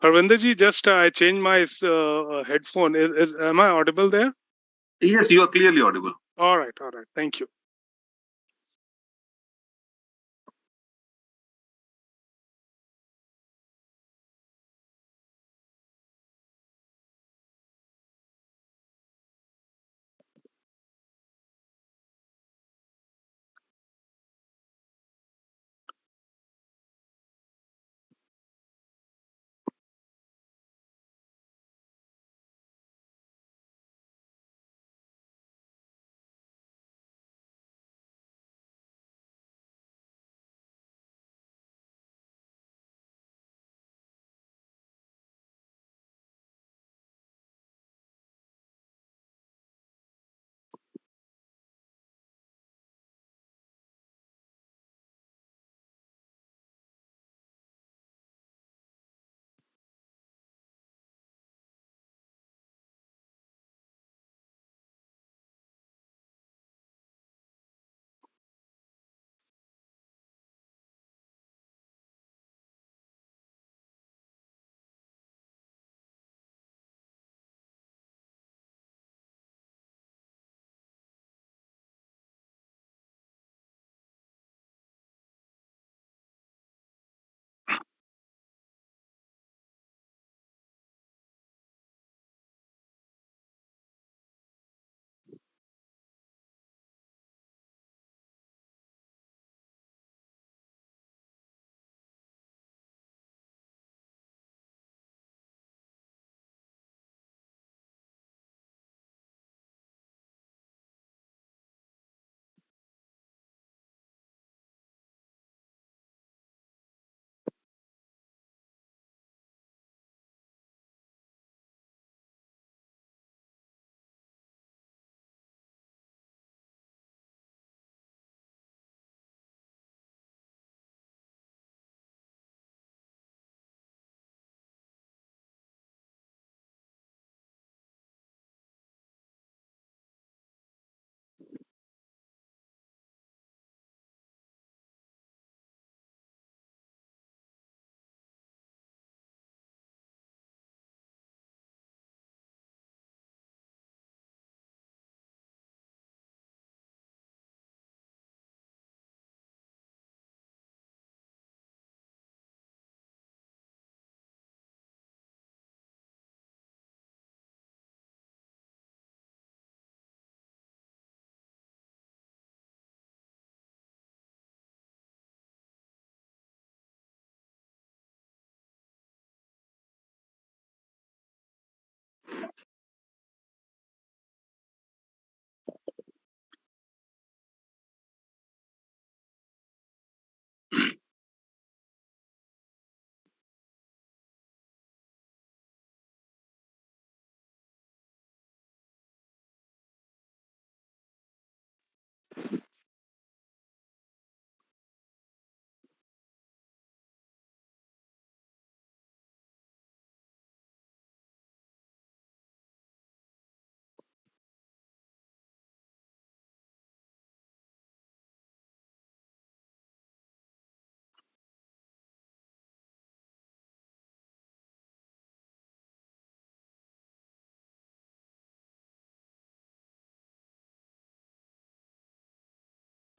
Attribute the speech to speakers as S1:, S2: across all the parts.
S1: Harvinder ji, just I changed my headphone. Am I audible there?
S2: Yes, you are clearly audible.
S1: All right. Thank you.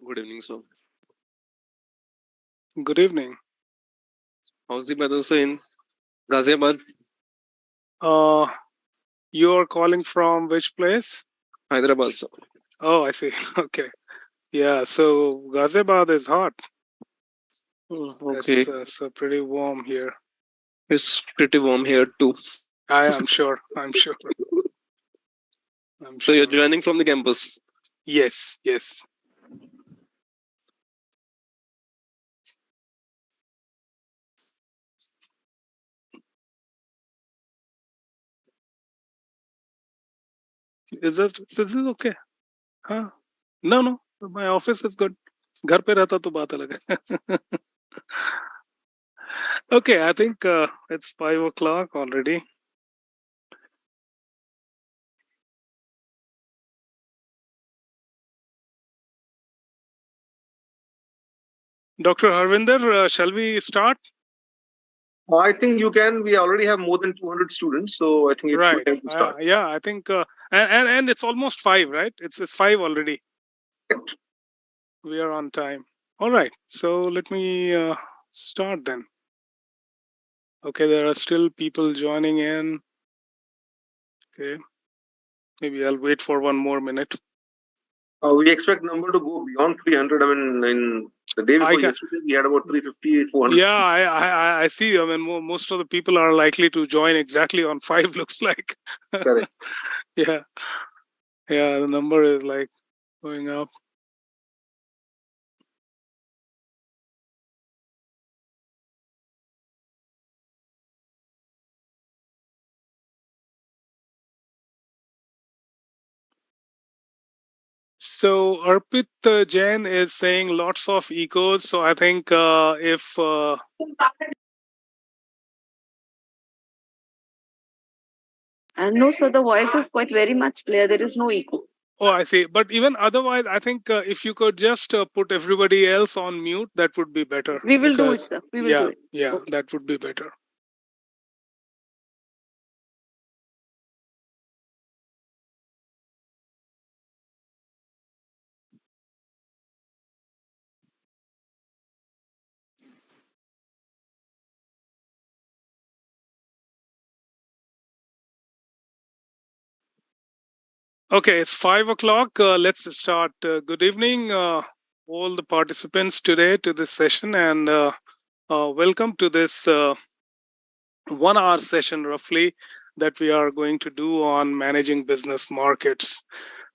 S3: Good evening, sir.
S1: Good evening.
S3: How's the weather, sir, in Ghaziabad,
S1: Uh, you are calling from which place?
S3: Hyderabad, sir?
S1: Oh, I see. Okay. Yeah. So Ghaziabad is hot.
S3: Okay,
S1: It's pretty warm here.
S3: it's pretty warm here too.
S1: I am sure. I'm sure.
S3: So you're joining from the campus.
S1: Yes. This is okay? Huh? No. My office is good. घर पे रहता तो बात अलग है. Okay, I think it's 5 o'clock already. Dr. Harvinder, shall we start?
S2: I think you can. We already have more than 200 students, so I think it's
S1: Right.
S2: good time to start.
S1: Yeah, I think, and it's almost 5, right? It's 5 already. We are on time. All right. So let me start then. Okay, there are still people joining in. Okay. Maybe I'll wait for 1 more minute.
S2: We expect number to go beyond 300. I mean, in the day before yesterday, we had about 350, 400.
S1: Yeah, I see. I mean, most of the people are likely to join exactly on 5, looks like.
S2: Correct.
S1: Yeah, the number is like going up. So Arpit Jain is saying lots of echoes. So I think if
S4: no, sir, the voice is quite very much clear. There is no echo.
S1: Oh, I see. But even otherwise, I think if you could just put everybody else on mute, that would be better.
S4: We will do it, sir. We will do it.
S1: Yeah,
S4: Okay.
S1: that would be better. Okay, it's 5 o'clock. Let's start. Good evening, all the participants today to this session, and welcome to this 1 hour session roughly that we are going to do on managing business markets.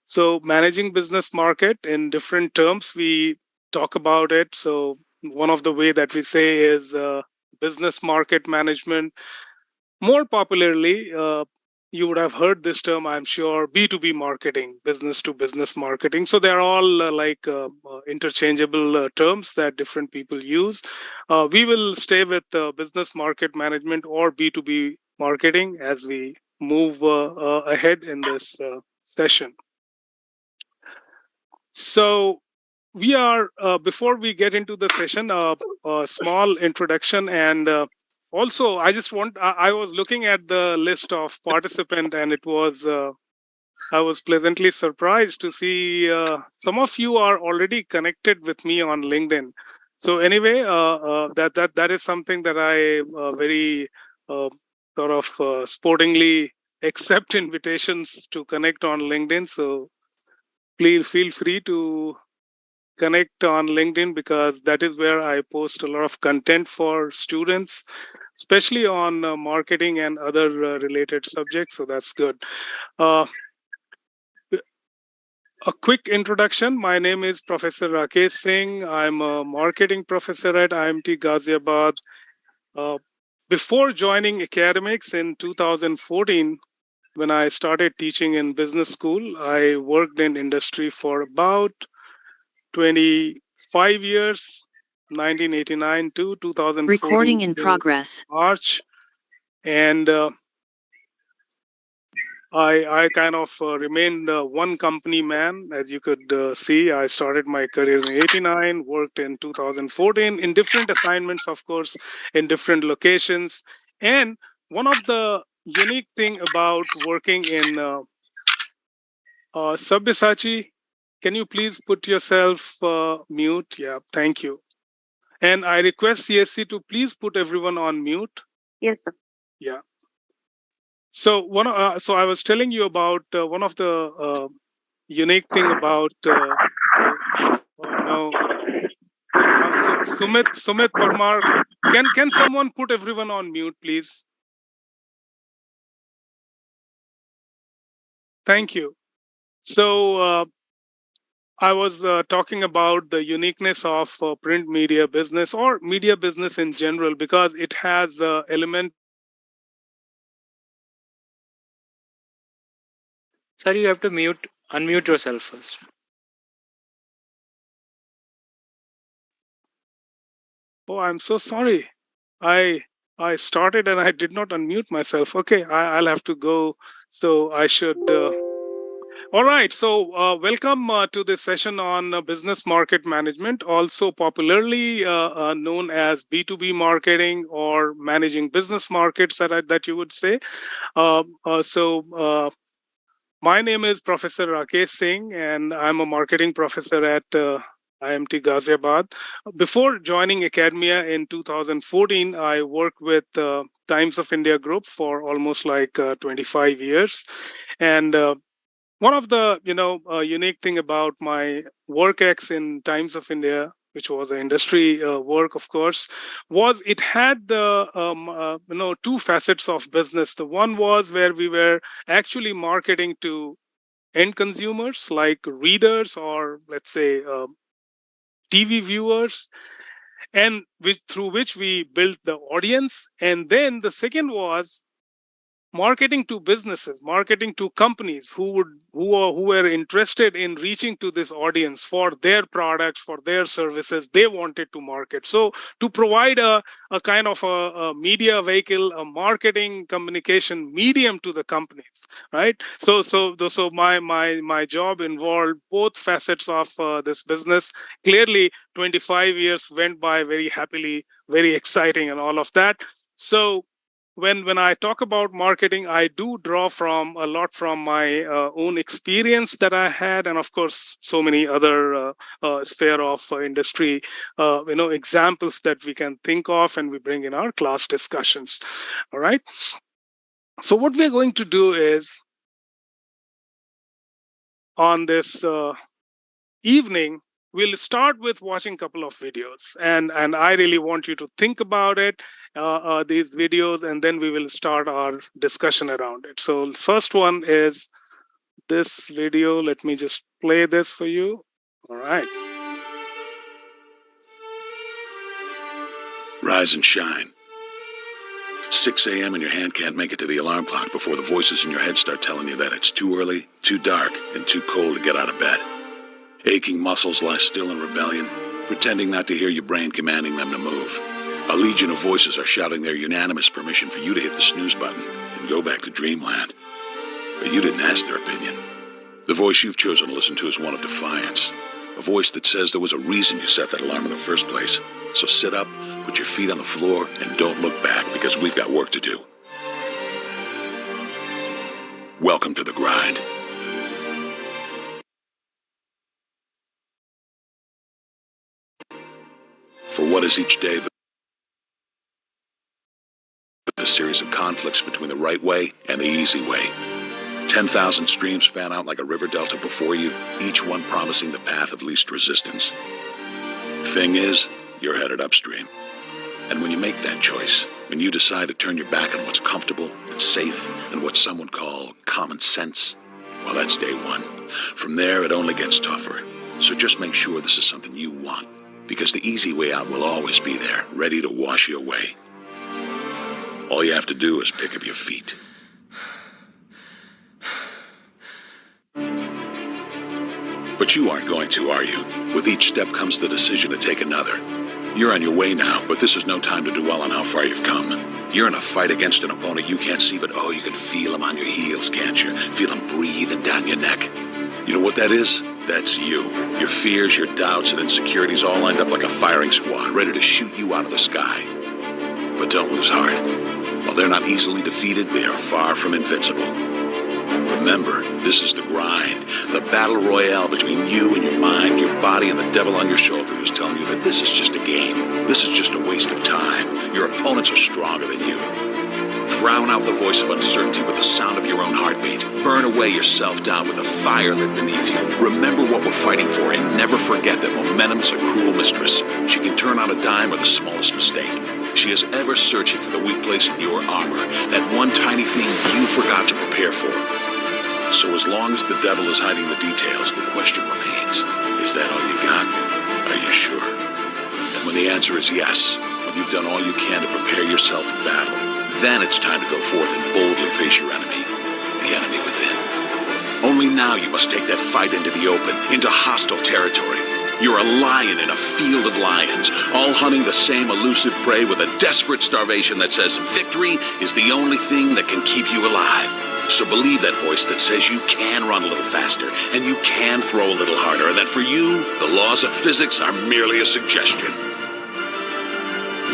S1: So managing business market in different terms, we talk about it. So one of the way that we say is business market management. More popularly, you would have heard this term, I'm sure, B2B marketing, business to business marketing. So they're all interchangeable terms that different people use. We will stay with business market management or B2B marketing as we move ahead in this session. So we are, before we get into the session, a small introduction. And also, I was looking at the list of participants, and I was pleasantly surprised to see some of you are already connected with me on LinkedIn. So anyway, that is something that I very sort of sportingly accept invitations to connect on LinkedIn. So please feel free to connect on LinkedIn, because that is where I post a lot of content for students, especially on marketing and other related subjects. So that's good. A quick introduction. My name is Professor Rakesh Singh. I'm a marketing professor at IMT Ghaziabad. Before joining academics in 2014, when I started teaching in business school, I worked in industry for about 25 years, 1989 to 2014.
S5: Recording in progress.
S1: March. And I kind of remained one company man. As you could see, I started my career in 89, worked in 2014 in different assignments, of course, in different locations. And one of the unique thing about working in Sabyasachi, can you please put yourself mute? Yeah, thank you. And I request CSC to please put everyone on mute.
S4: Yes, sir.
S1: Yeah. So so I was telling you about one of the unique thing about Sumit Parmar. Can someone put everyone on mute, please? Thank you. So I was talking about the uniqueness of print media business or media business in general, because it has element.
S6: Sir, you have to unmute yourself first.
S1: Oh, I'm so sorry. I started and I did not unmute myself. Okay, I'll have to go. So I should. All right. So, welcome to this session on business market management, also popularly known as B2B marketing or managing business markets, that you would say. My name is Professor Rakesh Singh, and I'm a marketing professor at IMT Ghaziabad. Before joining Academia in 2014, I worked with Times of India Group for almost like 25 years. And one of the unique thing about my work ex in Times of India, which was an industry work, of course, was it had two facets of business. The one was where we were actually marketing to end consumers like readers or let's say TV viewers, and through which we built the audience. And then the second was marketing to businesses, marketing to companies who were interested in reaching to this audience for their products, for their services they wanted to market. So to provide a kind of a media vehicle, a marketing communication medium to the companies, right? So my job involved both facets of this business. Clearly 25 years went by very happily, very exciting and all of that. So when I talk about marketing, I do draw from a lot from my own experience that I had, and of course, so many other sphere of industry, examples that we can think of, and we bring in our class discussions. All right. So what we're going to do is on this evening, we'll start with watching a couple of videos, and I really want you to think about it, these videos, and then we will start our discussion around it. So first one is this video. Let me just play this for you. All right.
S5: Rise and shine. 6 a.m. and your hand can't make it to the alarm clock before the voices in your head start telling you that it's too early, too dark, and too cold to get out of bed. Aching muscles lie still in rebellion, pretending not to hear your brain commanding them to move. A legion of voices are shouting their unanimous permission for you to hit the snooze button and go back to dreamland. But you didn't ask their opinion. The voice you've chosen to listen to is one of defiance. A voice that says there was a reason you set that alarm in the first place. So sit up, put your feet on the floor, and don't look back, because we've got work to do. Welcome to the grind. For what is each day but a series of conflicts between the right way and the easy way. 10,000 streams fan out like a river delta before you, each one promising the path of least resistance. Thing is, you're headed upstream. And when you make that choice, when you decide to turn your back on what's comfortable and safe and what some would call common sense, well, that's day one. From there, it only gets tougher. So just make sure this is something you want, because the easy way out will always be there, ready to wash you away. All you have to do is pick up your feet. But you aren't going to, are you? With each step comes the decision to take another. You're on your way now, but this is no time to dwell on how far you've come. You're in a fight against an opponent you can't see, but oh, you can feel him on your heels, can't you? Feel him breathing down your neck. You know what that is? That's you. Your fears, your doubts, and insecurities all lined up like a firing squad, ready to shoot you out of the sky. But don't lose heart. While they're not easily defeated, they are far from invincible. Remember, this is the grind, the battle royale between you and your mind, your body, and the devil on your shoulder who's telling you that this is just a game. This is just a waste of time. Your opponents are stronger than you. Drown out the voice of uncertainty with the sound of your own heartbeat. Burn away your self-doubt with a fire lit beneath you. Remember what we're fighting for, and never forget that momentum's a cruel mistress. She can turn on a dime with the smallest mistake. She is ever searching for the weak place in your armor, that one tiny thing you forgot to prepare for. So as long as the devil is hiding the details, the question remains, is that all you got? Are you sure? And when the answer is yes, when you've done all you can to prepare yourself for battle, then it's time to go forth and boldly face your enemy, the enemy within. Only now you must take that fight into the open, into hostile territory. You're a lion in a field of lions, all hunting the same elusive prey with a desperate starvation that says victory is the only thing that can keep you alive. So believe that voice that says you can run a little faster and you can throw a little harder, and that for you, the laws of physics are merely a suggestion.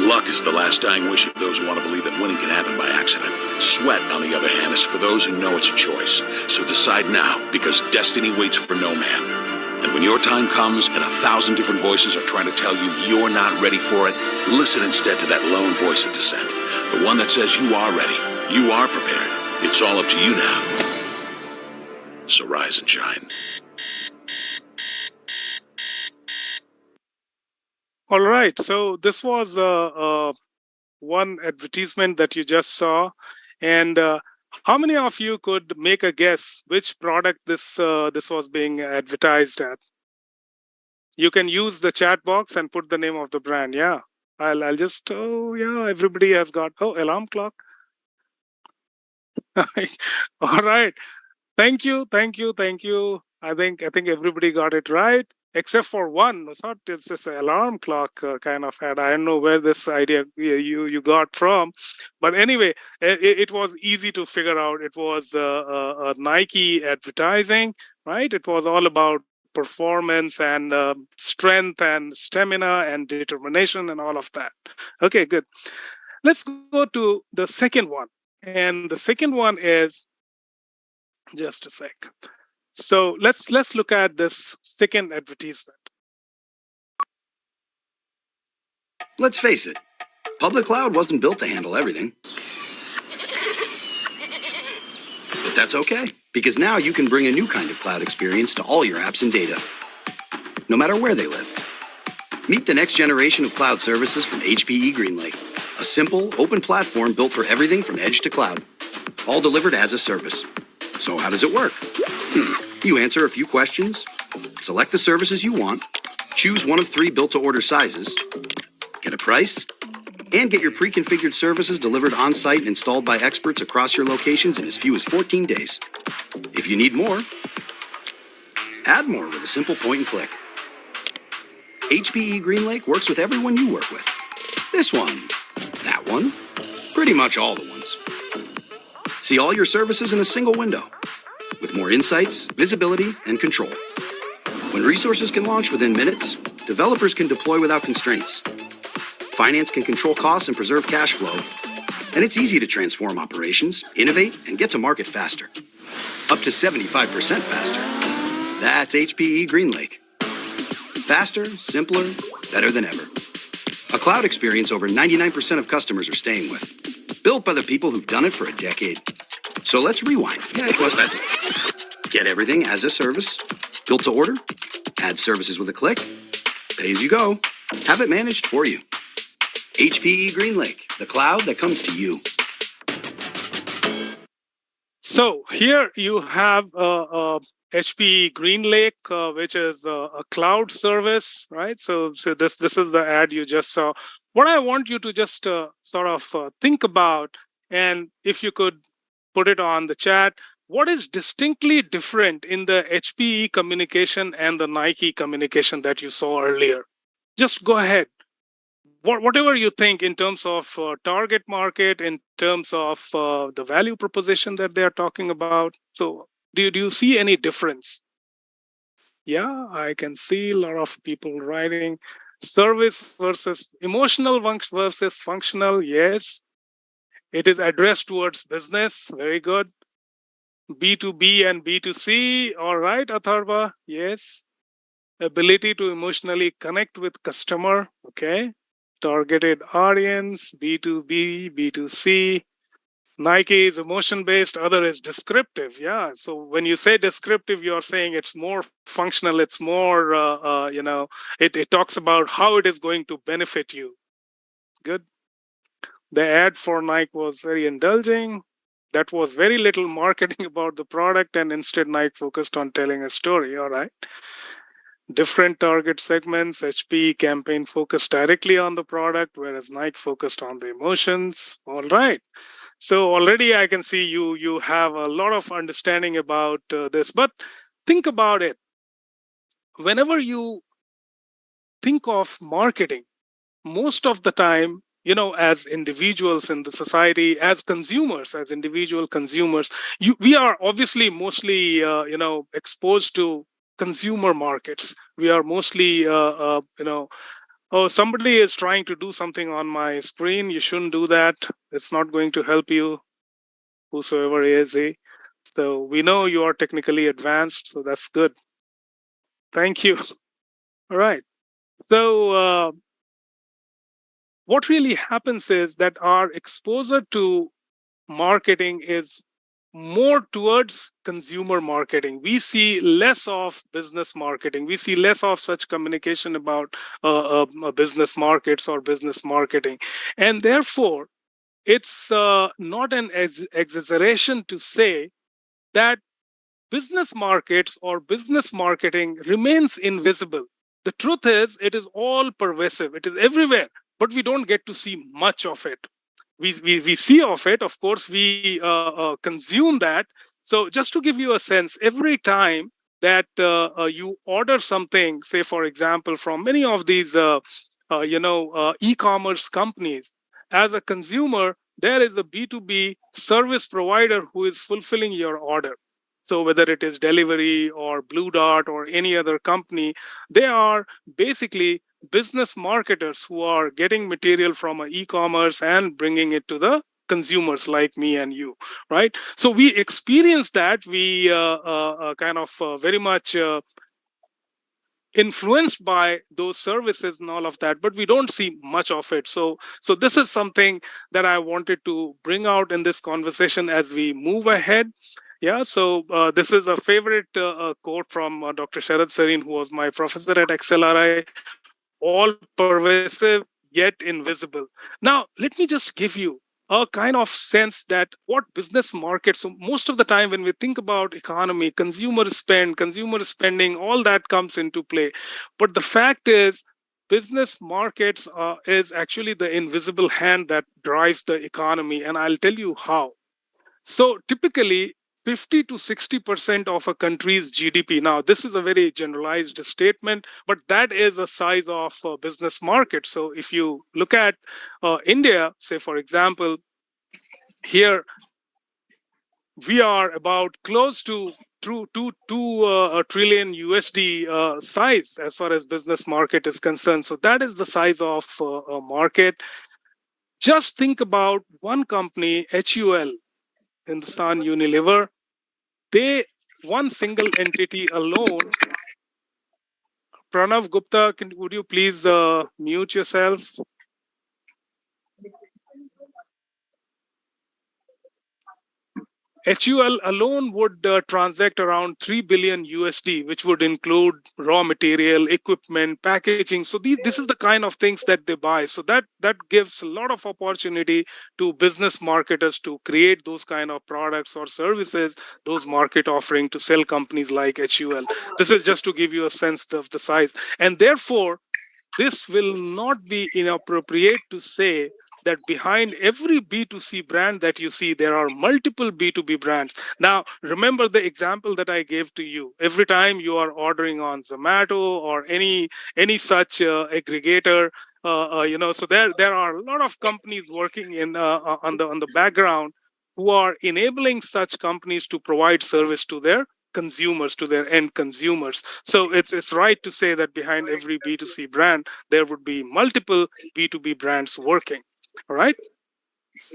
S5: Luck is the last dying wish of those who want to believe that winning can happen by accident. Sweat, on the other hand, is for those who know it's a choice. So decide now, because destiny waits for no man. And when your time comes and 1,000 different voices are trying to tell you you're not ready for it, listen instead to that lone voice of dissent. The one that says you are ready, you are prepared. It's all up to you now. So rise and shine.
S1: All right. So this was one advertisement that you just saw. And how many of you could make a guess which product this was being advertised at? You can use the chat box and put the name of the brand. Yeah. I'll just, everybody has got, alarm clock. All right. Thank you. I think everybody got it right, except for one. I thought it's this alarm clock kind of ad. I don't know where this idea you got from, but anyway, it was easy to figure out. It was a Nike advertising, right? It was all about performance and strength and stamina and determination and all of that. Okay, good. Let's go to the second one, and the second one is. Just a sec. So let's look at this second advertisement.
S7: Let's face it, public cloud wasn't built to handle everything. But that's okay, because now you can bring a new kind of cloud experience to all your apps and data, no matter where they live. Meet the next generation of cloud services from HPE GreenLake, a simple, open platform built for everything from edge to cloud, all delivered as a service. So how does it work? You answer a few questions, select the services you want, choose one of 3 built-to-order sizes, get a price, and get your pre-configured services delivered on-site and installed by experts across your locations in as few as 14 days. If you need more, add more with a simple point and click. HPE GreenLake works with everyone you work with. This one, that one, pretty much all the ones. See all your services in a single window, with more insights, visibility, and control. When resources can launch within minutes, developers can deploy without constraints. Finance can control costs and preserve cash flow. And it's easy to transform operations, innovate, and get to market faster. Up to 75% faster. That's HPE GreenLake. Faster, simpler, better than ever. A cloud experience over 99% of customers are staying with. Built by the people who've done it for a decade. So let's rewind. Yeah, it was that. Get everything as a service, built to order, add services with a click, pay as you go, have it managed for you. HPE GreenLake, the cloud that comes to you.
S1: So here you have HPE GreenLake, which is a cloud service, right? So this is the ad you just saw. What I want you to just sort of think about, and if you could put it on the chat, what is distinctly different in the HPE communication and the Nike communication that you saw earlier? Just go ahead. Whatever you think in terms of target market, in terms of the value proposition that they are talking about. So do you see any difference? Yeah, I can see a lot of people writing. Service versus emotional versus functional. Yes. It is addressed towards business. Very good. B2B and B2C. All right, Atharva. Yes. Ability to emotionally connect with customer. Okay. Targeted audience. B2B, B2C. Nike is emotion-based, other is descriptive. Yeah. So when you say descriptive, you're saying it's more functional. It's more, it talks about how it is going to benefit you. Good. The ad for Nike was very indulging. That was very little marketing about the product, and instead Nike focused on telling a story. All right. Different target segments. HP campaign focused directly on the product, whereas Nike focused on the emotions. All right. So already I can see you have a lot of understanding about this. But think about it. Whenever you think of marketing, most of the time as individuals in the society, as consumers, as individual consumers, we are obviously mostly, exposed to consumer markets. We are mostly, oh, somebody is trying to do something on my screen. You shouldn't do that. It's not going to help you, whosoever is he. So we know you are technically advanced, so that's good. Thank you. All right. So what really happens is that our exposure to marketing is more towards consumer marketing. We see less of business marketing. We see less of such communication about business markets or business marketing. And therefore, it's not an exaggeration to say that business markets or business marketing remains invisible. The truth is, it is all pervasive, it is everywhere, but we don't get to see much of it. We see of it, of course, we consume that. So just to give you a sense, every time that you order something, say, for example, from many of these e-commerce companies, as a consumer, there is a B2B service provider who is fulfilling your order. So whether it is delivery or Blue Dart or any other company, they are basically business marketers who are getting material from an e-commerce and bringing it to the consumers like me and you, right? So we experience that. We kind of very much influenced by those services and all of that, but we don't see much of it. So this is something that I wanted to bring out in this conversation as we move ahead. Yeah, so this is a favorite quote from Dr. Sharad Sareen, who was my professor at XLRI. All pervasive yet invisible. Now, let me just give you a kind of sense that what business markets, so most of the time when we think about economy, consumer spending, all that comes into play. But the fact is, business markets is actually the invisible hand that drives the economy. And I'll tell you how. So typically, 50 to 60% of a country's GDP. Now, this is a very generalized statement, but that is a size of a business market. So if you look at India, say, for example, here we are about close to 2 trillion USD size as far as business market is concerned. So that is the size of a market. Just think about one company, HUL, Hindustan Unilever. One single entity alone. Pranav Gupta, would you please mute yourself? HUL alone would transact around 3 billion USD, which would include raw material, equipment, packaging. So this is the kind of things that they buy. So that gives a lot of opportunity to business marketers to create those kind of products or services, those market offering to sell companies like HUL. This is just to give you a sense of the size. And therefore, this will not be inappropriate to say that behind every B2C brand that you see, there are multiple B2B brands. Now, remember the example that I gave to you. Every time you are ordering on Zomato or any such aggregator, so there are a lot of companies working in on the background who are enabling such companies to provide service to their consumers, to their end consumers. So it's right to say that behind every B2C brand, there would be multiple B2B brands working. All right.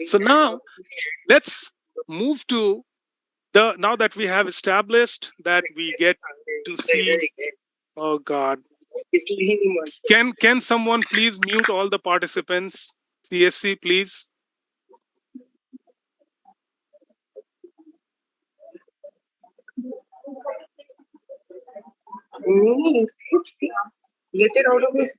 S1: So now let's move to now that we have established that we get to see. Oh God. Can someone please mute all the participants? CSC, please.
S8: Get it out of his.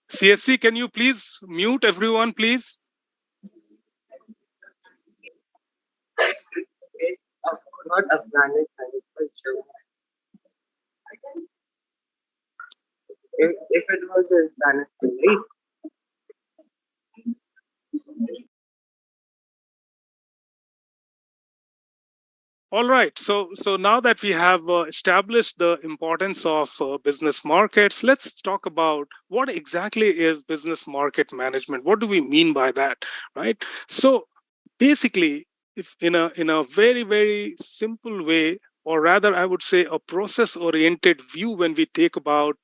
S1: CSC, can you please mute everyone, please?
S8: Not Afghanistan, it was Germany. If it was Afghanistan, right?
S1: All right. So now that we have established the importance of business markets, let's talk about what exactly is business market management. What do we mean by that, right? So basically, if in a very very simple way, or rather, I would say a process-oriented view, when we take about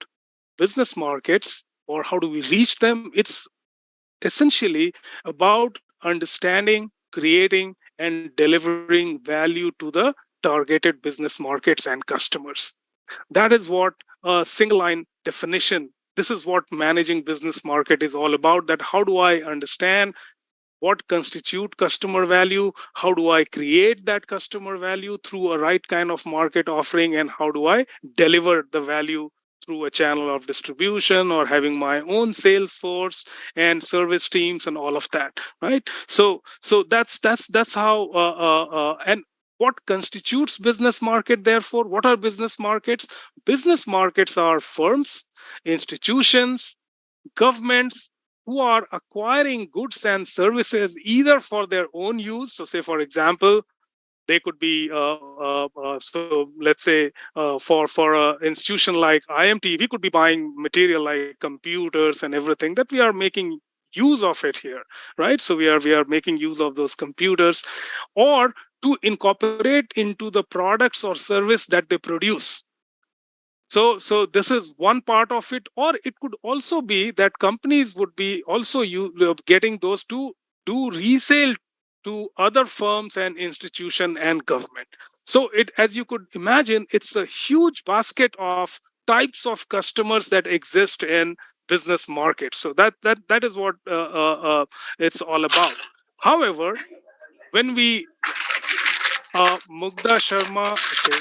S1: business markets or how do we reach them, it's essentially about understanding, creating, and delivering value to the targeted business markets and customers. That is what a single line definition. This is what managing business market is all about. That how do I understand what constitute customer value, how do I create that customer value through a right kind of market offering, and how do I deliver the value through a channel of distribution or having my own sales force and service teams and all of that, right? So that's how and what constitutes business market. Therefore, what are business markets? Business markets are firms, institutions, governments who are acquiring goods and services either for their own use. So say, for example, they could be so let's say for a institution like IMT, we could be buying material like computers and everything that we are making use of it here, right? So we are making use of those computers, or to incorporate into the products or service that they produce. So this is one part of it, or it could also be that companies would be also getting those to do resale to other firms and institution and government. So it, as you could imagine, it's a huge basket of types of customers that exist in business markets. So that is what it's all about. However, when we Mugdha Sharma, okay.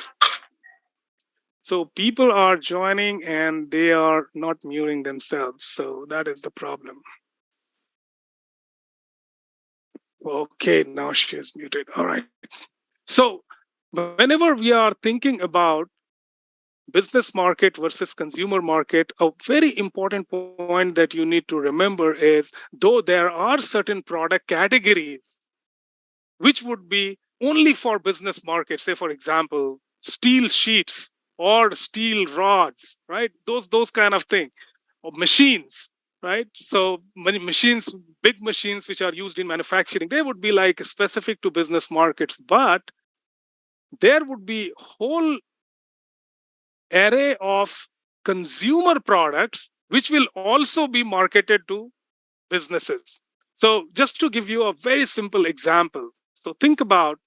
S1: So people are joining and they are not muting themselves. So that is the problem. Okay, now she is muted. All right. So whenever we are thinking about business market versus consumer market, a very important point that you need to remember is, though there are certain product categories which would be only for business markets, say for example, steel sheets or steel rods, right? Those kind of thing, or machines, right? So many machines, big machines which are used in manufacturing, they would be like specific to business markets, but there would be whole array of consumer products which will also be marketed to businesses. So just to give you a very simple example, so think about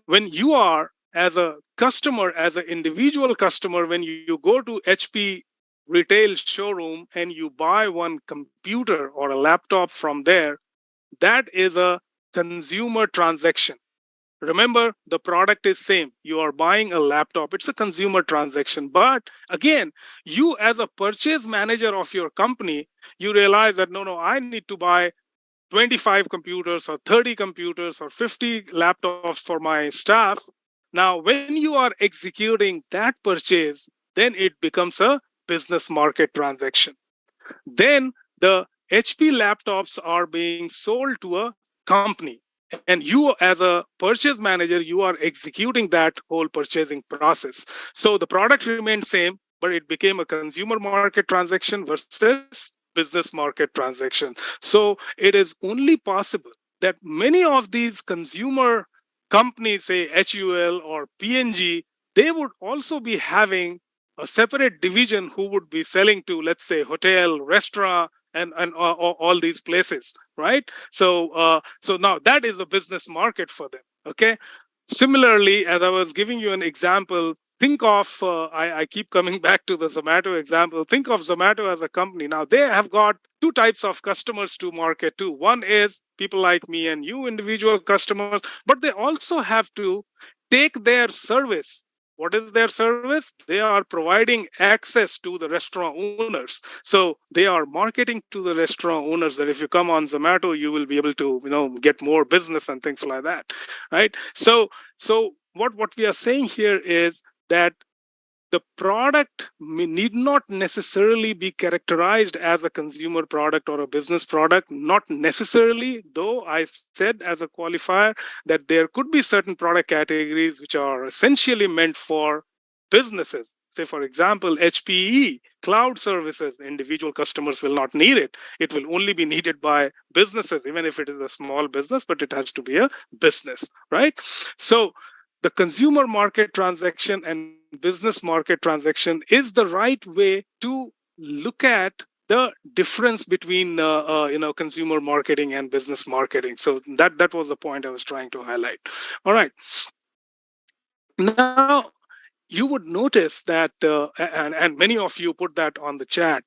S1: when you are as a customer, as an individual customer, when you go to HP retail showroom and you buy one computer or a laptop from there, that is a consumer transaction. Remember, the product is same. You are buying a laptop. It's a consumer transaction. But again, you as a purchase manager of your company, you realize that no, I need to buy 25 computers or 30 computers or 50 laptops for my staff. Now, when you are executing that purchase, then it becomes a business market transaction. Then the HP laptops are being sold to a company. And you, as a purchase manager, you are executing that whole purchasing process. So the product remained same, but it became a consumer market transaction versus business market transaction. So it is only possible that many of these consumer companies, say HUL or PNG, they would also be having a separate division who would be selling to, let's say, hotel, restaurant, and all these places, right? So now that is a business market for them. Okay. Similarly, as I was giving you an example, think of I keep coming back to the Zomato example. Think of Zomato as a company. Now they have got two types of customers to market to. One is people like me and you, individual customers, but they also have to take their service. What is their service? They are providing access to the restaurant owners. So they are marketing to the restaurant owners that if you come on Zomato, you will be able to, get more business and things like that, right? So what we are saying here is that the product need not necessarily be characterized as a consumer product or a business product, not necessarily, though I said as a qualifier that there could be certain product categories which are essentially meant for businesses. Say, for example, HPE, cloud services, individual customers will not need it. It will only be needed by businesses, even if it is a small business, but it has to be a business, right? So the consumer market transaction and business market transaction is the right way to look at the difference between consumer marketing and business marketing. So that was the point I was trying to highlight. All right. Now, you would notice that, and many of you put that on the chat,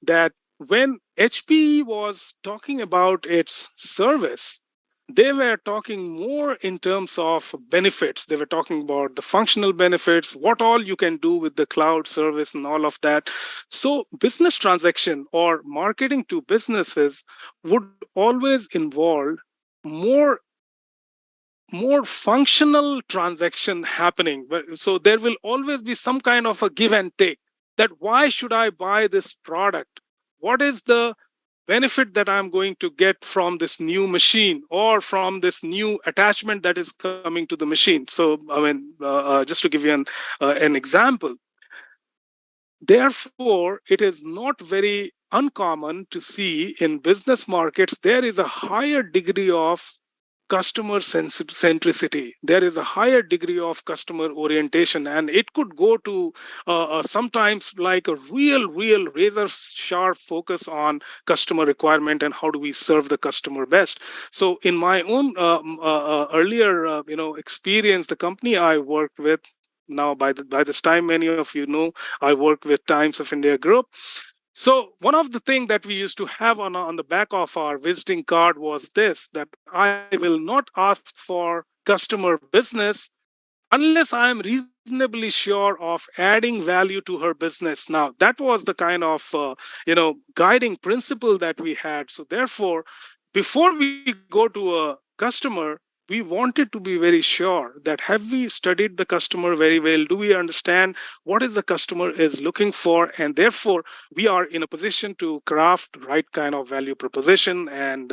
S1: that when HPE was talking about its service, they were talking more in terms of benefits. They were talking about the functional benefits, what all you can do with the cloud service and all of that. So business transaction or marketing to businesses would always involve more functional transaction happening. So there will always be some kind of a give and take, that why should I buy this product? What is the benefit that I'm going to get from this new machine or from this new attachment that is coming to the machine? So, I mean, just to give you an example, therefore, it is not very uncommon to see in business markets, there is a higher degree of customer centricity. There is a higher degree of customer orientation, and it could go to sometimes like a real razor sharp focus on customer requirement and how do we serve the customer best. So in my own earlier experience, the company I worked with, now by this time many of you know, I worked with Times of India Group. So one of the things that we used to have on the back of our visiting card was this, that I will not ask for customer business unless I am reasonably sure of adding value to her business. Now, that was the kind of guiding principle that we had. So therefore, before we go to a customer, we wanted to be very sure that have we studied the customer very well? Do we understand what is the customer is looking for? And therefore, we are in a position to craft the right kind of value proposition and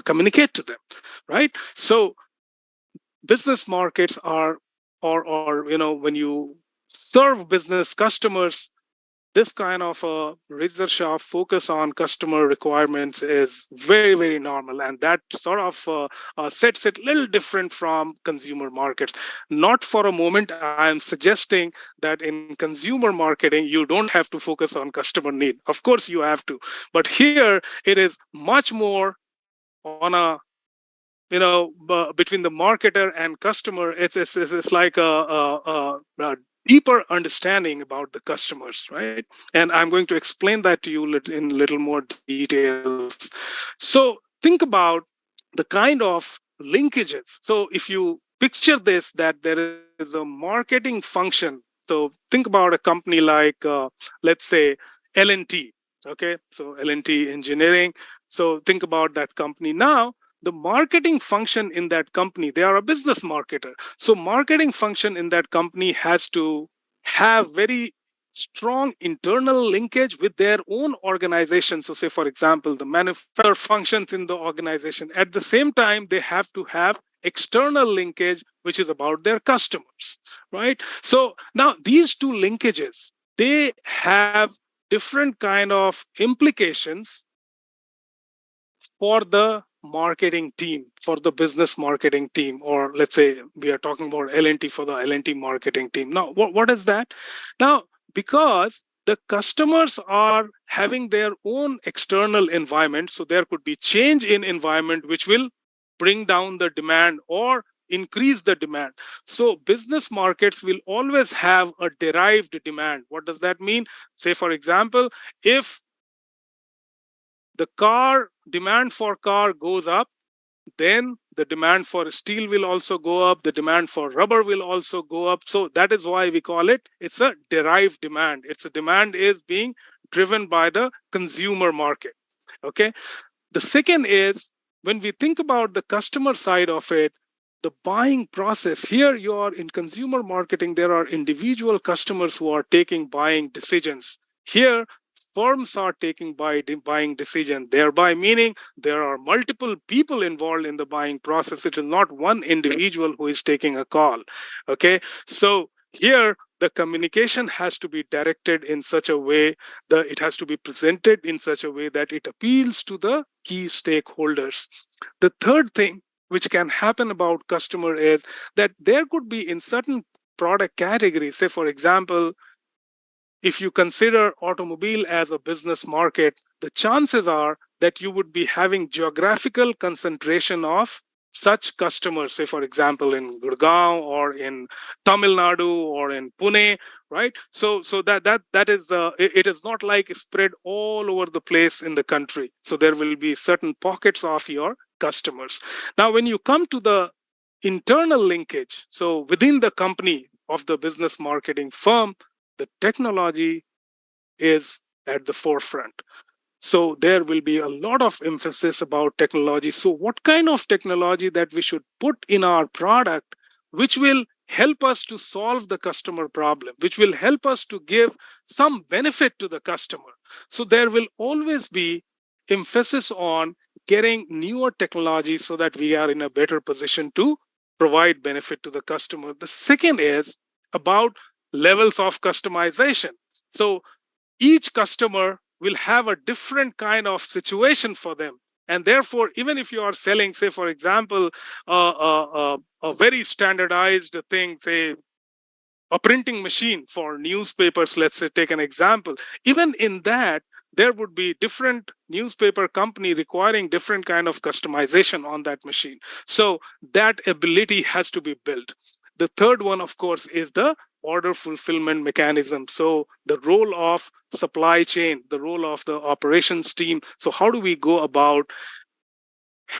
S1: communicate to them, right? So business markets are, or when you serve business customers, this kind of a razor sharp focus on customer requirements is very, very normal. And that sort of sets it a little different from consumer markets. Not for a moment I am suggesting that in consumer marketing, you don't have to focus on customer need. Of course you have to. But here it is much more on a between the marketer and customer, it's like a deeper understanding about the customers, right? And I'm going to explain that to you in a little more detail. So think about the kind of linkages. So if you picture this, that there is a marketing function. So think about a company like, let's say, L&T. Okay, so L&T Engineering. So think about that company now. The marketing function in that company, they are a business marketer. So marketing function in that company has to have very strong internal linkage with their own organization. So say, for example, the manufacturer functions in the organization. At the same time, they have to have external linkage, which is about their customers, right? So now these two linkages, they have different kind of implications for the marketing team, for the business marketing team, or let's say we are talking about L&T for the L&T marketing team. Now, what is that? Now, because the customers are having their own external environment, so there could be change in environment which will bring down the demand or increase the demand. So business markets will always have a derived demand. What does that mean? Say, for example, if the demand for car goes up, then the demand for steel will also go up, the demand for rubber will also go up. So that is why we call it's a derived demand. It's a demand is being driven by the consumer market. Okay. The second is, when we think about the customer side of it, the buying process. Here you are in consumer marketing, there are individual customers who are taking buying decisions. Here, firms are taking buying decision, thereby meaning there are multiple people involved in the buying process. It is not one individual who is taking a call. Okay, so here the communication has to be directed in such a way that it has to be presented in such a way that it appeals to the key stakeholders. The third thing which can happen about customer is that there could be in certain product categories, say for example, if you consider automobile as a business market, the chances are that you would be having geographical concentration of such customers, say for example in Gurgaon or in Tamil Nadu or in Pune, right? So that is it is not like spread all over the place in the country. So there will be certain pockets of your customers. Now, when you come to the internal linkage, so within the company of the business marketing firm, the technology is at the forefront. So there will be a lot of emphasis about technology. So what kind of technology that we should put in our product, which will help us to solve the customer problem, which will help us to give some benefit to the customer. So there will always be emphasis on getting newer technology so that we are in a better position to provide benefit to the customer. The second is about levels of customization. So each customer will have a different kind of situation for them. And therefore, even if you are selling, say, for example, a very standardized thing, say, a printing machine for newspapers, let's say, take an example, even in that, there would be different newspaper company requiring different kind of customization on that machine. So that ability has to be built. The third one, of course, is the order fulfillment mechanism. So the role of supply chain, the role of the operations team. So how do we go about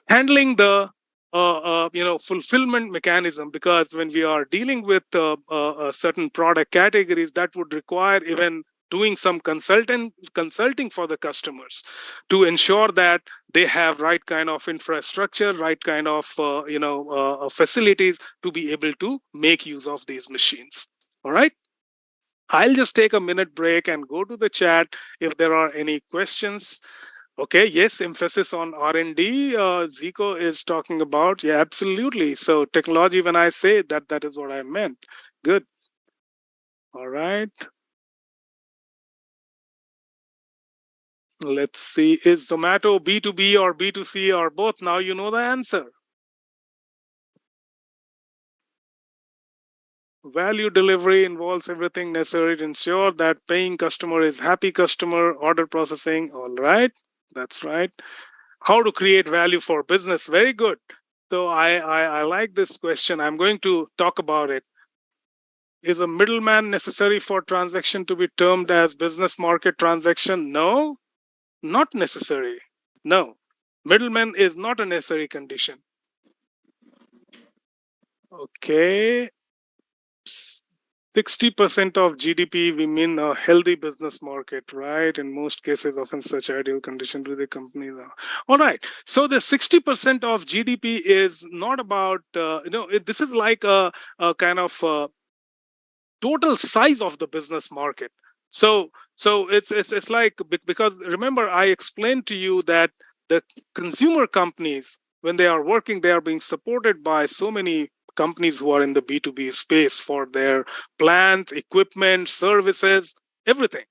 S1: handling the fulfillment mechanism? Because when we are dealing with certain product categories, that would require even doing some consulting for the customers to ensure that they have right kind of infrastructure, right kind of facilities to be able to make use of these machines. All right. I'll just take a minute break and go to the chat if there are any questions. Okay, yes, emphasis on R&D. Zico is talking about, yeah, absolutely. So technology, when I say that, that is what I meant. Good. All right. Let's see, is Zomato B2B or B2C or both? Now you know the answer. Value delivery involves everything necessary to ensure that paying customer is happy customer. Order processing, all right, that's right. How to create value for business, very good. So I like this question. I'm going to talk about it. Is a middleman necessary for transaction to be termed as business market transaction? No, not necessary. No, middleman is not a necessary condition. Okay. 60% of GDP, we mean a healthy business market, right? In most cases, often such ideal condition to the company. All right. So the 60% of GDP is not about, this is like a kind of total size of the business market. So it's like, because remember, I explained to you that the consumer companies, when they are working, they are being supported by so many companies who are in the B2B space for their plants, equipment, services, everything,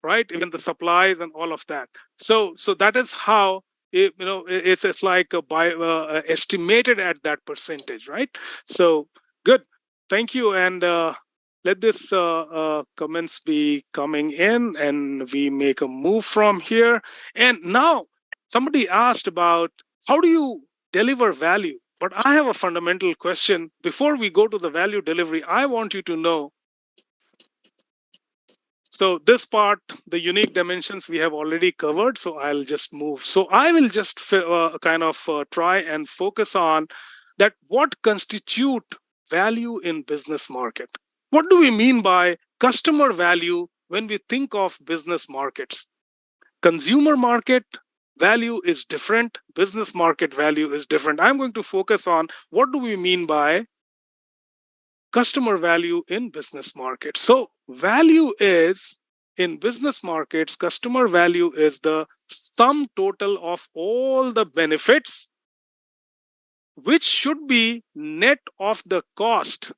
S1: right? Even the supplies and all of that. So that is how it's like estimated at that percentage, right? So good, thank you, and let this comments be coming in, and we make a move from here. And now somebody asked about how do you deliver value? But I have a fundamental question. Before we go to the value delivery, I want you to know. So this part, the unique dimensions, we have already covered. So I'll just move. So I will just try and focus on that. What constitute value in business market? What do we mean by customer value when we think of business markets? Consumer market, value is different. Business market value is different. I'm going to focus on what do we mean by customer value in business markets. So value is, in business markets, customer value is the sum total of all the benefits which should be net of the cost.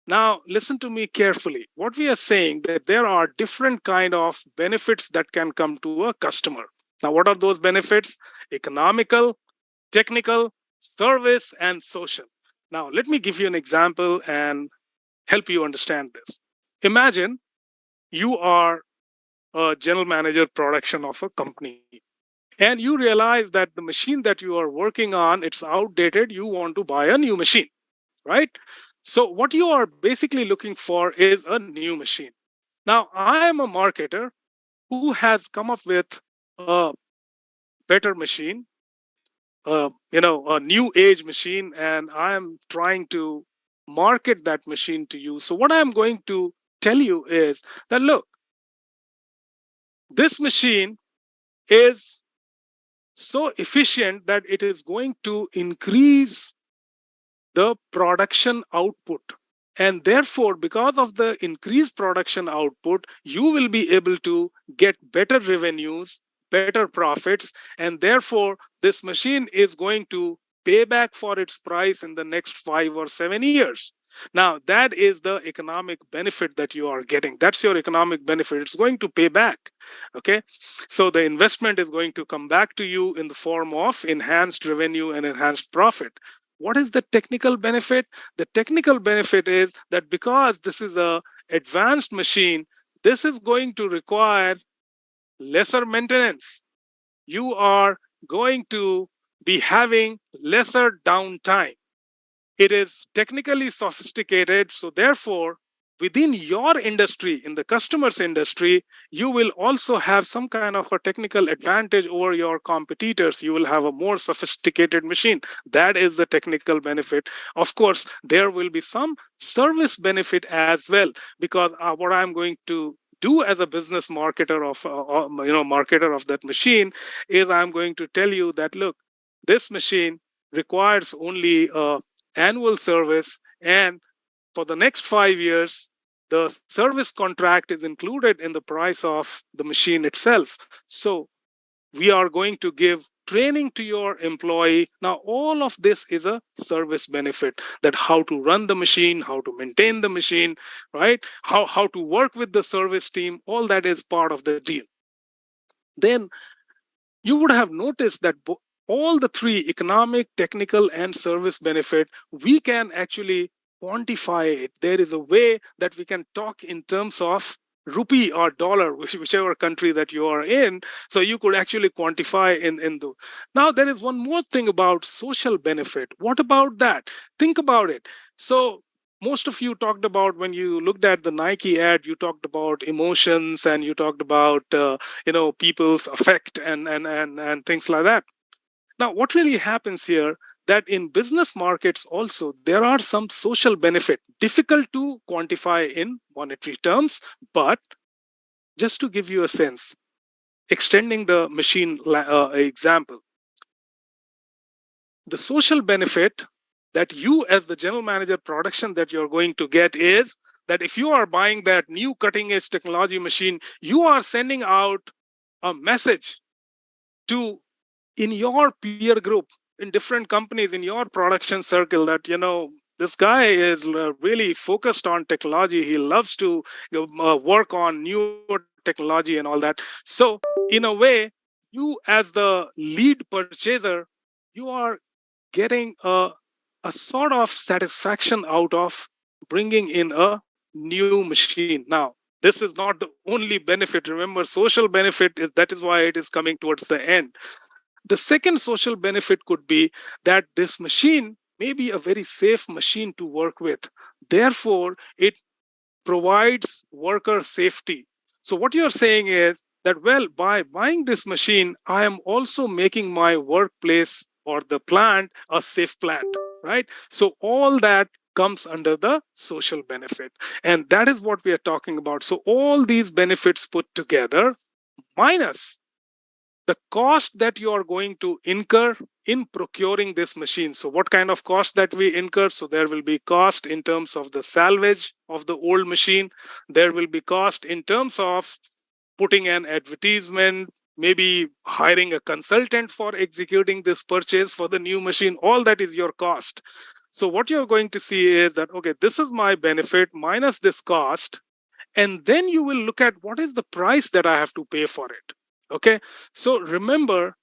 S1: Now, listen to me carefully. What we are saying that there are different kind of benefits that can come to a customer. Now, what are those benefits? Economical, technical, service, and social. Now, let me give you an example and help you understand this. Imagine you are a general manager production of a company, and you realize that the machine that you are working on, it's outdated. You want to buy a new machine, right? So what you are basically looking for is a new machine. Now, I am a marketer who has come up with a better machine, a new age machine, and I am trying to market that machine to you. So what I'm going to tell you is that, look, this machine is so efficient that it is going to increase the production output. And therefore, because of the increased production output, you will be able to get better revenues, better profits, and therefore this machine is going to pay back for its price in the next 5 or 7 years. Now, that is the economic benefit that you are getting. That's your economic benefit. It's going to pay back. Okay. So the investment is going to come back to you in the form of enhanced revenue and enhanced profit. What is the technical benefit? The technical benefit is that because this is an advanced machine, this is going to require lesser maintenance. You are going to be having lesser downtime. It is technically sophisticated, so therefore, within your industry, in the customer's industry, you will also have some kind of a technical advantage over your competitors. You will have a more sophisticated machine. That is the technical benefit. Of course, there will be some service benefit as well, because what I'm going to do as a business marketer of that machine is I'm going to tell you that, look, this machine requires only annual service, and for the next 5 years, the service contract is included in the price of the machine itself. So we are going to give training to your employee. Now, all of this is a service benefit, that how to run the machine, how to maintain the machine, right? How to work with the service team, all that is part of the deal. Then you would have noticed that all the three, economic, technical, and service benefit, we can actually quantify it. There is a way that we can talk in terms of rupee or dollar, whichever country that you are in. So you could actually quantify in the. Now, there is one more thing about social benefit. What about that? Think about it. So most of you talked about, when you looked at the Nike ad, you talked about emotions, and you talked about people's affect and things like that. Now, what really happens here, that in business markets also, there are some social benefit, difficult to quantify in monetary terms, but just to give you a sense, extending the machine example, the social benefit that you as the general manager production that you're going to get is that if you are buying that new cutting edge technology machine, you are sending out a message to in your peer group, in different companies, in your production circle, that, this guy is really focused on technology. He loves to work on newer technology and all that. So in a way, you as the lead purchaser, you are getting a sort of satisfaction out of bringing in a new machine. Now, this is not the only benefit. Remember, social benefit that is why it is coming towards the end. The second social benefit could be that this machine may be a very safe machine to work with. Therefore, it provides worker safety. So what you're saying is that, well, by buying this machine, I am also making my workplace or the plant a safe plant, right? So all that comes under the social benefit. And that is what we are talking about. So all these benefits put together minus the cost that you are going to incur in procuring this machine. So what kind of cost that we incur? So there will be cost in terms of the salvage of the old machine. There will be cost in terms of putting an advertisement, maybe hiring a consultant for executing this purchase for the new machine. All that is your cost. So what you're going to see is that, okay, this is my benefit minus this cost. And then you will look at what is the price that I have to pay for it. Okay, so remember,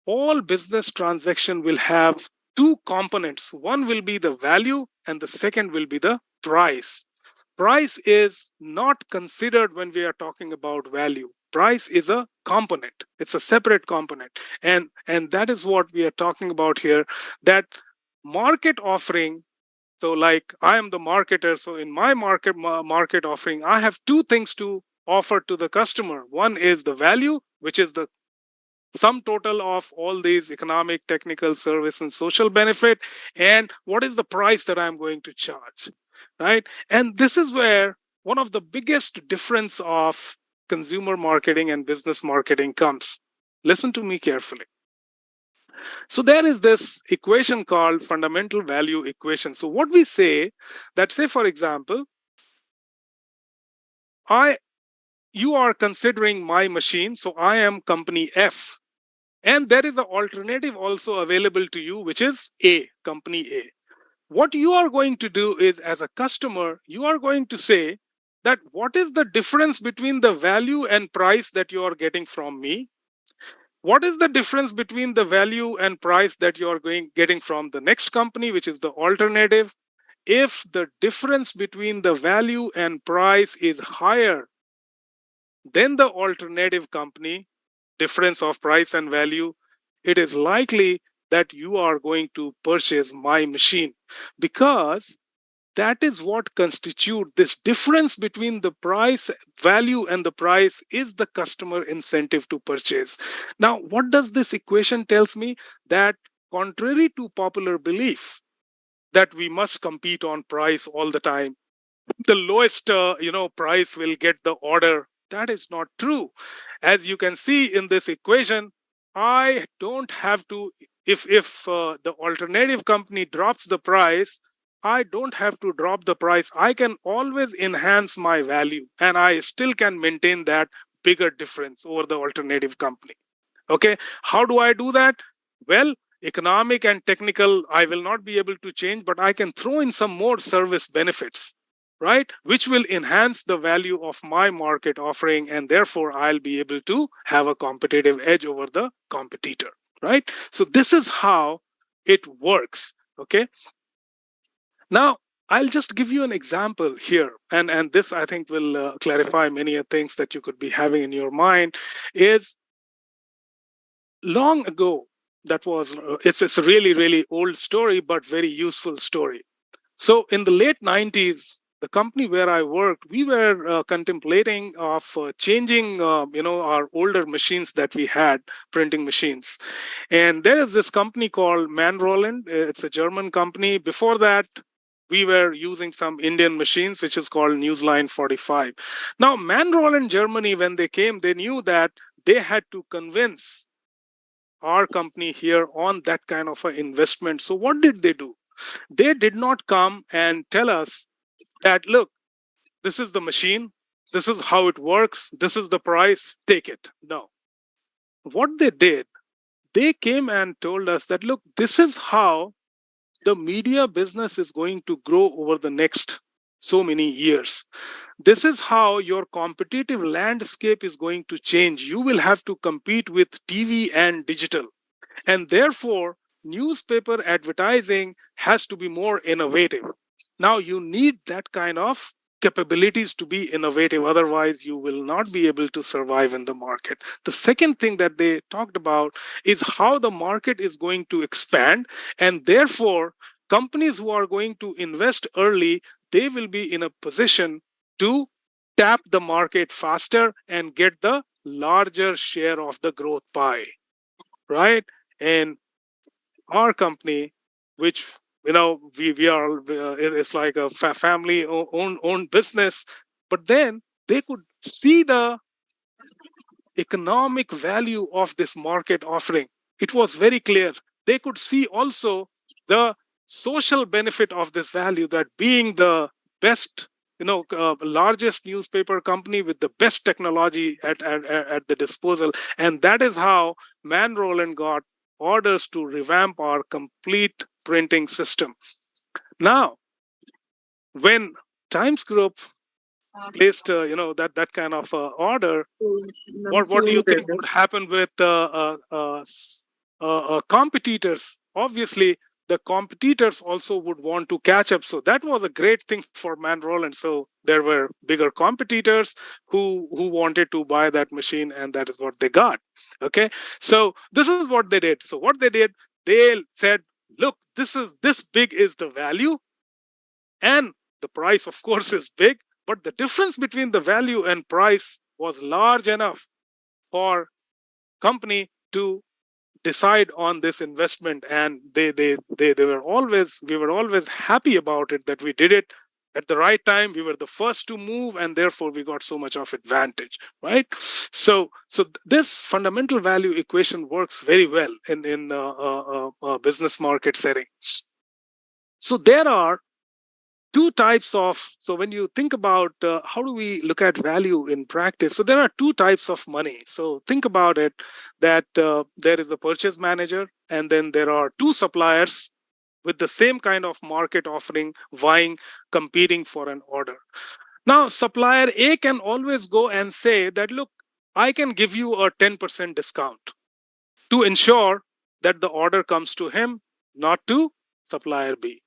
S1: all business transaction will have two components. One will be the value and the second will be the price. Price is not considered when we are talking about value. Price is a component. It's a separate component. And that is what we are talking about here, that market offering. So like I am the marketer. So in my market offering, I have two things to offer to the customer. One is the value, which is the sum total of all these economic, technical, service, and social benefit. And what is the price that I'm going to charge, right? And this is where one of the biggest difference of consumer marketing and business marketing comes. Listen to me carefully. So there is this equation called fundamental value equation. So what we say that, say for example, you are considering my machine, so I am company F. And there is an alternative also available to you, which is A, company A. What you are going to do is, as a customer, you are going to say that what is the difference between the value and price that you are getting from me? What is the difference between the value and price that you are getting from the next company, which is the alternative? If the difference between the value and price is higher than the alternative company, difference of price and value, it is likely that you are going to purchase my machine, because that is what constitutes this difference between the price, value, and the price is the customer incentive to purchase. Now, what does this equation tells me? That contrary to popular belief that we must compete on price all the time, the lowest price will get the order. That is not true. As you can see in this equation, I don't have to, if the alternative company drops the price, I don't have to drop the price. I can always enhance my value and I still can maintain that bigger difference over the alternative company. Okay, how do I do that? Well, economic and technical, I will not be able to change, but I can throw in some more service benefits, right? Which will enhance the value of my market offering, and therefore I'll be able to have a competitive edge over the competitor, right? So this is how it works, okay? Now, I'll just give you an example here, and this I think will clarify many things that you could be having in your mind. Is long ago, that was it's a really, really old story, but very useful story. So in the late 90s, the company where I worked, we were contemplating of changing, our older machines that we had, printing machines. And there is this company called Manroland. It's a German company. Before that, we were using some Indian machines, which is called Newsline 45. Now, Manroland Germany, when they came, they knew that they had to convince our company here on that kind of an investment. So what did they do? They did not come and tell us that, look, this is the machine, this is how it works, this is the price, take it. No. What they did, they came and told us that, look, this is how the media business is going to grow over the next so many years. This is how your competitive landscape is going to change. You will have to compete with TV and digital. And therefore, newspaper advertising has to be more innovative. Now, you need that kind of capabilities to be innovative. Otherwise, you will not be able to survive in the market. The second thing that they talked about is how the market is going to expand. And therefore, companies who are going to invest early, they will be in a position to tap the market faster and get the larger share of the growth pie, right? And our company, which we are, it's like a family owned business, but then they could see the economic value of this market offering. It was very clear. They could see also the social benefit of this value, that being the best, largest newspaper company with the best technology at the disposal. And that is how Man Roland got orders to revamp our complete printing system. Now, when Times Group placed, that kind of order, what do you think would happen with competitors? Obviously, the competitors also would want to catch up. So that was a great thing for Man Roland. So there were bigger competitors who wanted to buy that machine, and that is what they got. Okay, so this is what they did. So what they did, they said, look, this big is the value, and the price, of course, is big, but the difference between the value and price was large enough for company to decide on this investment. And we were always happy about it, that we did it at the right time. We were the first to move, and therefore we got so much of advantage, right? So this fundamental value equation works very well in a business market setting. So there are two types of, so when you think about how do we look at value in practice, so there are two types of money. So think about it, that there is a purchase manager, and then there are two suppliers with the same kind of market offering, vying, competing for an order. Now, supplier A can always go and say that, look, I can give you a 10% discount to ensure that the order comes to him, not to supplier B.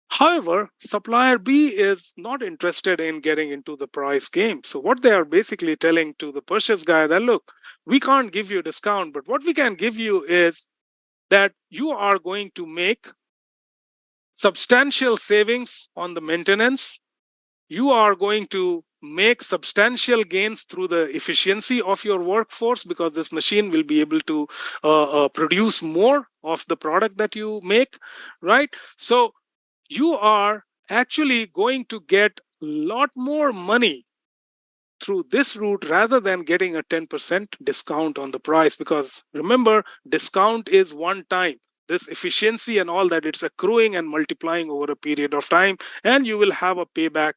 S1: However, supplier B is not interested in getting into the price game. So what they are basically telling to the purchase guy that, look, we can't give you a discount, but what we can give you is that you are going to make substantial savings on the maintenance. You are going to make substantial gains through the efficiency of your workforce, because this machine will be able to produce more of the product that you make, right? So you are actually going to get a lot more money through this route rather than getting a 10% discount on the price. Because remember, discount is one time. This efficiency and all that, it's accruing and multiplying over a period of time, and you will have a payback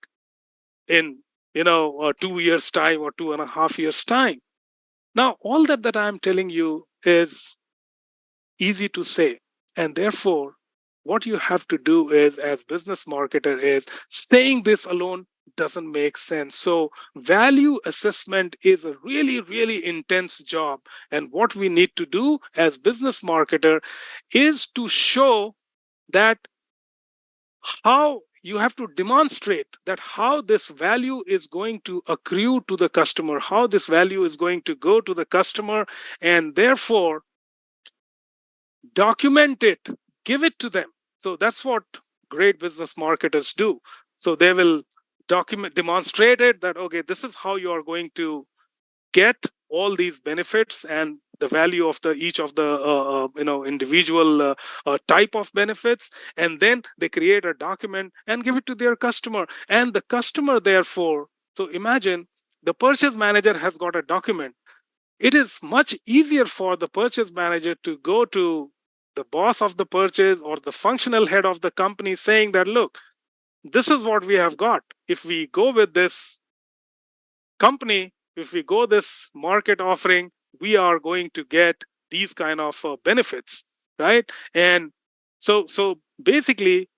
S1: in 2 years time or 2.5 years time. Now, all that I'm telling you is easy to say, and therefore what you have to do is, as business marketer, is saying this alone doesn't make sense. So value assessment is a really, really intense job. And what we need to do as business marketer is to show that how you have to demonstrate that how this value is going to accrue to the customer, how this value is going to go to the customer, and therefore document it, give it to them. So that's what great business marketers do. So they will demonstrate it, that, okay, this is how you are going to get all these benefits and the value of each of the individual type of benefits, and then they create a document and give it to their customer. And the customer, therefore, so imagine the purchase manager has got a document. It is much easier for the purchase manager to go to the boss of the purchase or the functional head of the company saying that, look, this is what we have got. If we go with this company, if we go this market offering, we are going to get these kind of benefits, right? And so basically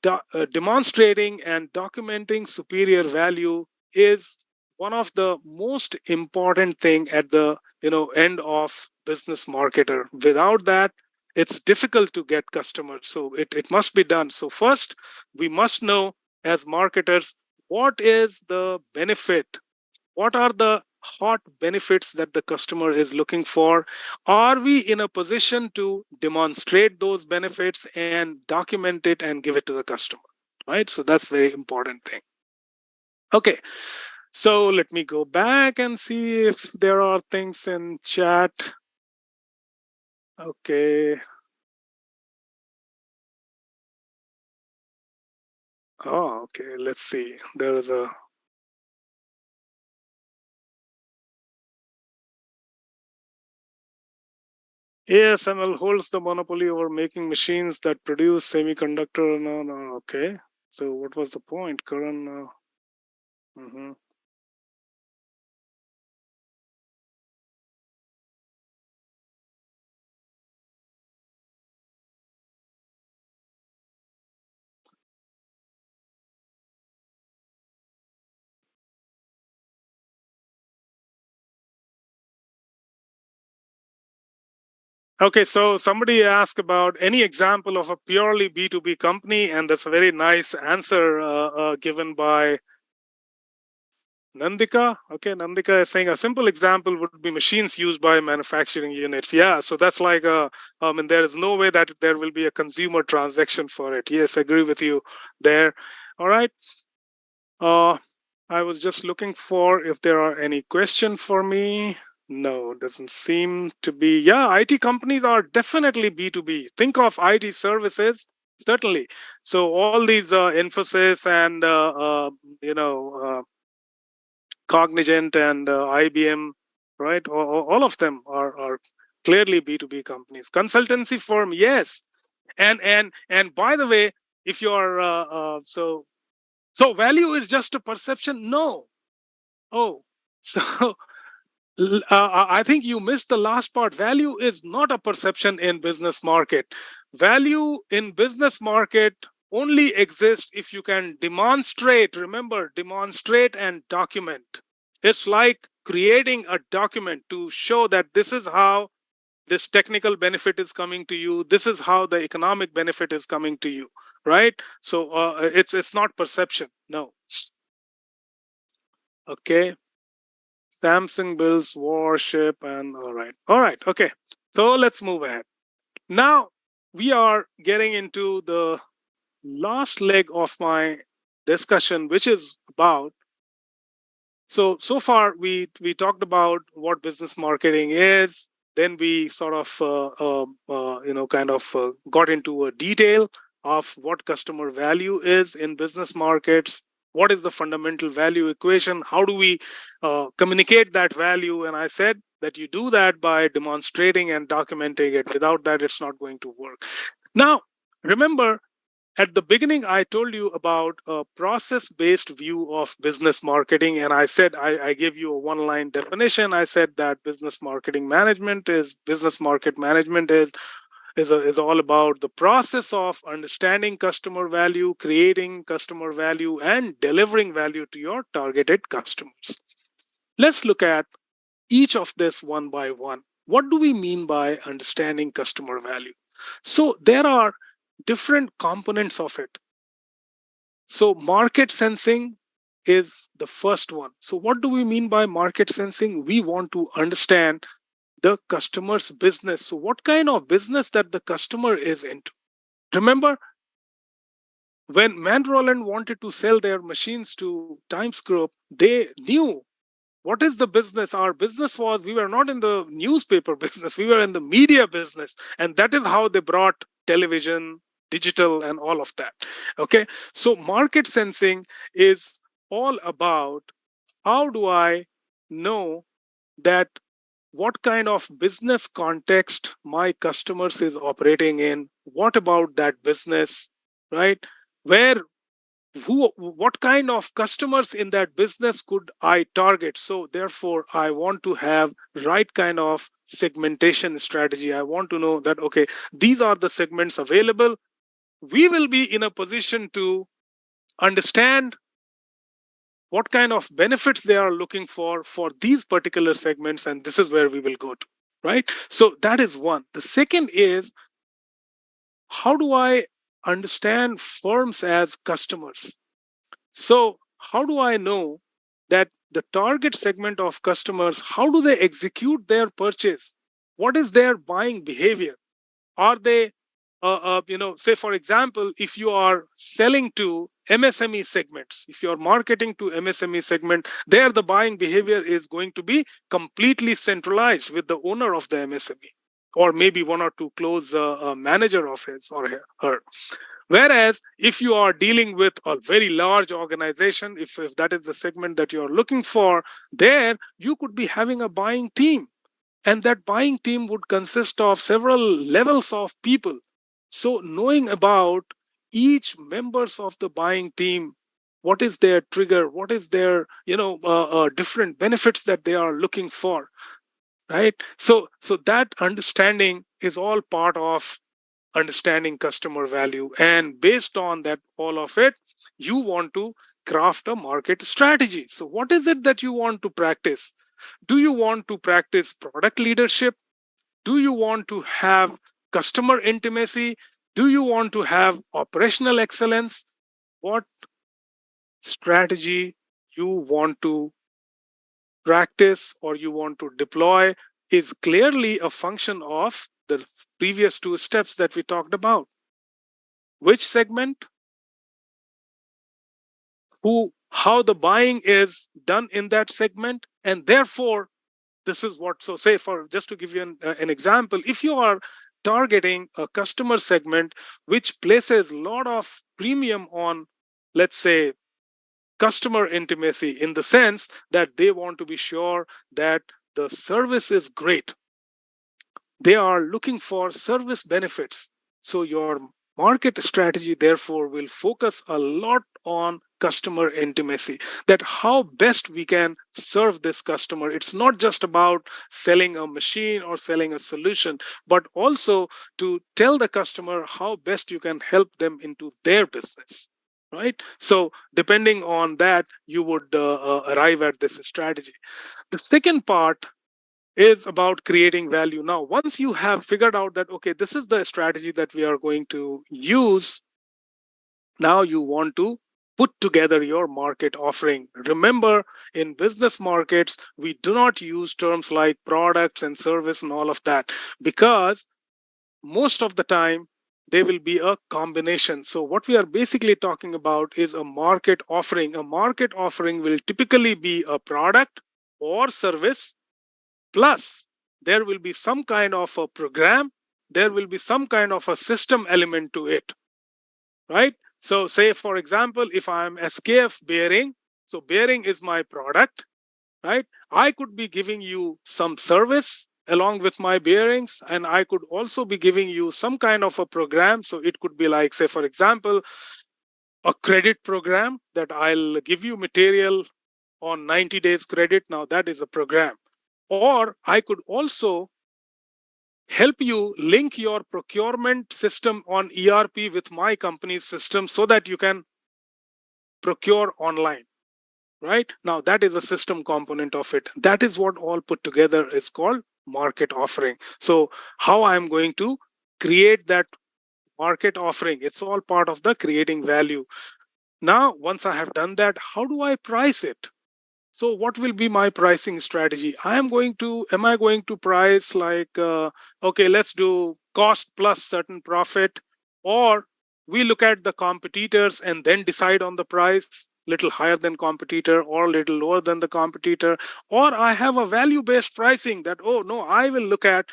S1: demonstrating and documenting superior value is one of the most important thing at the end of business marketer. Without that, it's difficult to get customers. So it must be done. So first, we must know as marketers, what is the benefit? What are the hot benefits that the customer is looking for? Are we in a position to demonstrate those benefits and document it and give it to the customer, right? So that's a very important thing. Okay, so let me go back and see if there are things in chat. Okay. Oh, okay, let's see. There is a ASML holds the monopoly over making machines that produce semiconductor. No. Okay. So what was the point, Karan? Mhm. Okay, so somebody asked about any example of a purely B2B company, and that's a very nice answer given by Nandika. Okay, Nandika is saying a simple example would be machines used by manufacturing units. Yeah, so that's like and there is no way that there will be a consumer transaction for it. Yes, I agree with you there. All right. I was just looking for if there are any questions for me. No, doesn't seem to be. Yeah, IT companies are definitely B2B. Think of IT services, certainly. So all these Infosys and Cognizant and IBM, right? All of them are clearly B2B companies. Consultancy firm, yes. And by the way, if you are so value is just a perception? No. Oh, so I think you missed the last part. Value is not a perception in business market. Value in business market only exists if you can demonstrate. Remember, demonstrate and document. It's like creating a document to show that this is how this technical benefit is coming to you. This is how the economic benefit is coming to you, right? So it's not perception. No. Okay. Samsung builds warship and all right. Okay. So let's move ahead. Now we are getting into the last leg of my discussion, which is about. So far we talked about what business marketing is. Then we sort of got into a detail of what customer value is in business markets. What is the fundamental value equation? How do we communicate that value? And I said that you do that by demonstrating and documenting it. Without that, it's not going to work. Now, remember, at the beginning, I told you about a process-based view of business marketing, and I said I gave you a one-line definition. I said that business market management is all about the process of understanding customer value, creating customer value, and delivering value to your targeted customers. Let's look at each of this one by one. What do we mean by understanding customer value? So there are different components of it. So market sensing is the first one. So what do we mean by market sensing? We want to understand the customer's business. So what kind of business that the customer is into? Remember, when Manroland wanted to sell their machines to Times Group, they knew what is the business. Our business was, we were not in the newspaper business, we were in the media business. And that is how they brought television, digital, and all of that. Okay, so market sensing is all about how do I know that what kind of business context my customers is operating in, what about that business, right? What kind of customers in that business could I target? So therefore, I want to have right kind of segmentation strategy. I want to know that, okay, these are the segments available. We will be in a position to understand what kind of benefits they are looking for these particular segments, and this is where we will go to, right? So that is one. The second is, how do I understand firms as customers? So how do I know that the target segment of customers, how do they execute their purchase? What is their buying behavior? Are they, say for example, if you are selling to MSME segments, if you are marketing to MSME segment, there the buying behavior is going to be completely centralized with the owner of the MSME, or maybe one or two close manager of his or her. Whereas if you are dealing with a very large organization, if that is the segment that you're looking for, there you could be having a buying team. And that buying team would consist of several levels of people. So knowing about each members of the buying team, what is their trigger, what is their different benefits that they are looking for, right? So that understanding is all part of understanding customer value, and based on that, all of it, you want to craft a market strategy. So what is it that you want to practice? Do you want to practice product leadership? Do you want to have customer intimacy? Do you want to have operational excellence? What strategy you want to practice or you want to deploy is clearly a function of the previous two steps that we talked about. Which segment, how the buying is done in that segment, and therefore this is what. So say, for just to give you an example, if you are targeting a customer segment which places a lot of premium on, let's say, customer intimacy, in the sense that they want to be sure that the service is great, they are looking for service benefits. So your market strategy therefore will focus a lot on customer intimacy, that how best we can serve this customer. It's not just about selling a machine or selling a solution, but also to tell the customer how best you can help them into their business, right? So depending on that, you would arrive at this strategy. The second part is about creating value. Now, once you have figured out that, okay, this is the strategy that we are going to use, now you want to put together your market offering. Remember, in business markets, we do not use terms like products and service and all of that, because most of the time they will be a combination. So what we are basically talking about is a market offering. A market offering will typically be a product or service, plus there will be some kind of a program, there will be some kind of a system element to it, right? So say, for example, if I'm SKF Bearing, so bearing is my product, right? I could be giving you some service along with my bearings, and I could also be giving you some kind of a program. So it could be like, say, for example, a credit program, that I'll give you material on 90 days credit. Now that is a program. Or I could also help you link your procurement system on ERP with my company's system so that you can procure online, right? Now that is a system component of it. That is what all put together is called market offering. So how I'm going to create that market offering, it's all part of the creating value. Now, once I have done that, how do I price it? So what will be my pricing strategy? Am I going to price like, okay, let's do cost plus certain profit, or we look at the competitors and then decide on the price, little higher than competitor or little lower than the competitor, or I have a value-based pricing that, oh no, I will look at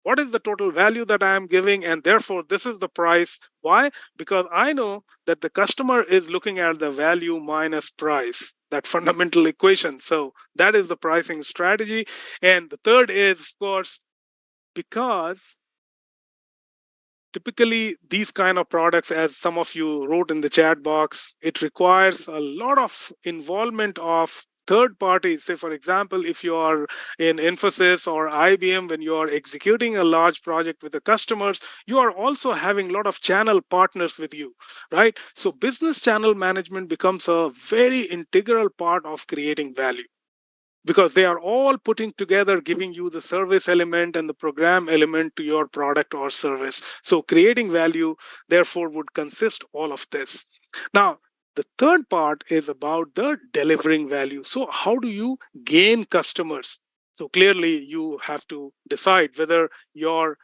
S1: what is the total value that I am giving, and therefore this is the price. Why? Because I know that the customer is looking at the value minus price, that fundamental equation. So that is the pricing strategy. And the third is, of course, because typically these kind of products, as some of you wrote in the chat box, it requires a lot of involvement of third parties. Say, for example, if you are in Infosys or IBM, when you are executing a large project with the customers, you are also having a lot of channel partners with you, right? So business channel management becomes a very integral part of creating value, because they are all putting together, giving you the service element and the program element to your product or service. So creating value, therefore, would consist all of this. Now, the third part is about the delivering value. So how do you gain customers? So clearly, you have to decide whether your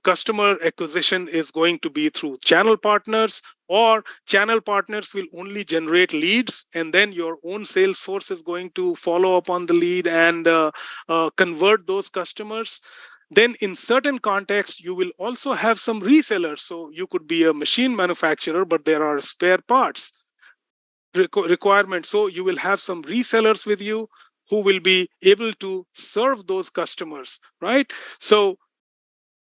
S1: customer acquisition is going to be through channel partners, or channel partners will only generate leads, and then your own sales force is going to follow up on the lead and convert those customers. Then in certain contexts, you will also have some resellers. So you could be a machine manufacturer, but there are spare parts requirements. So you will have some resellers with you. who will be able to serve those customers, right? So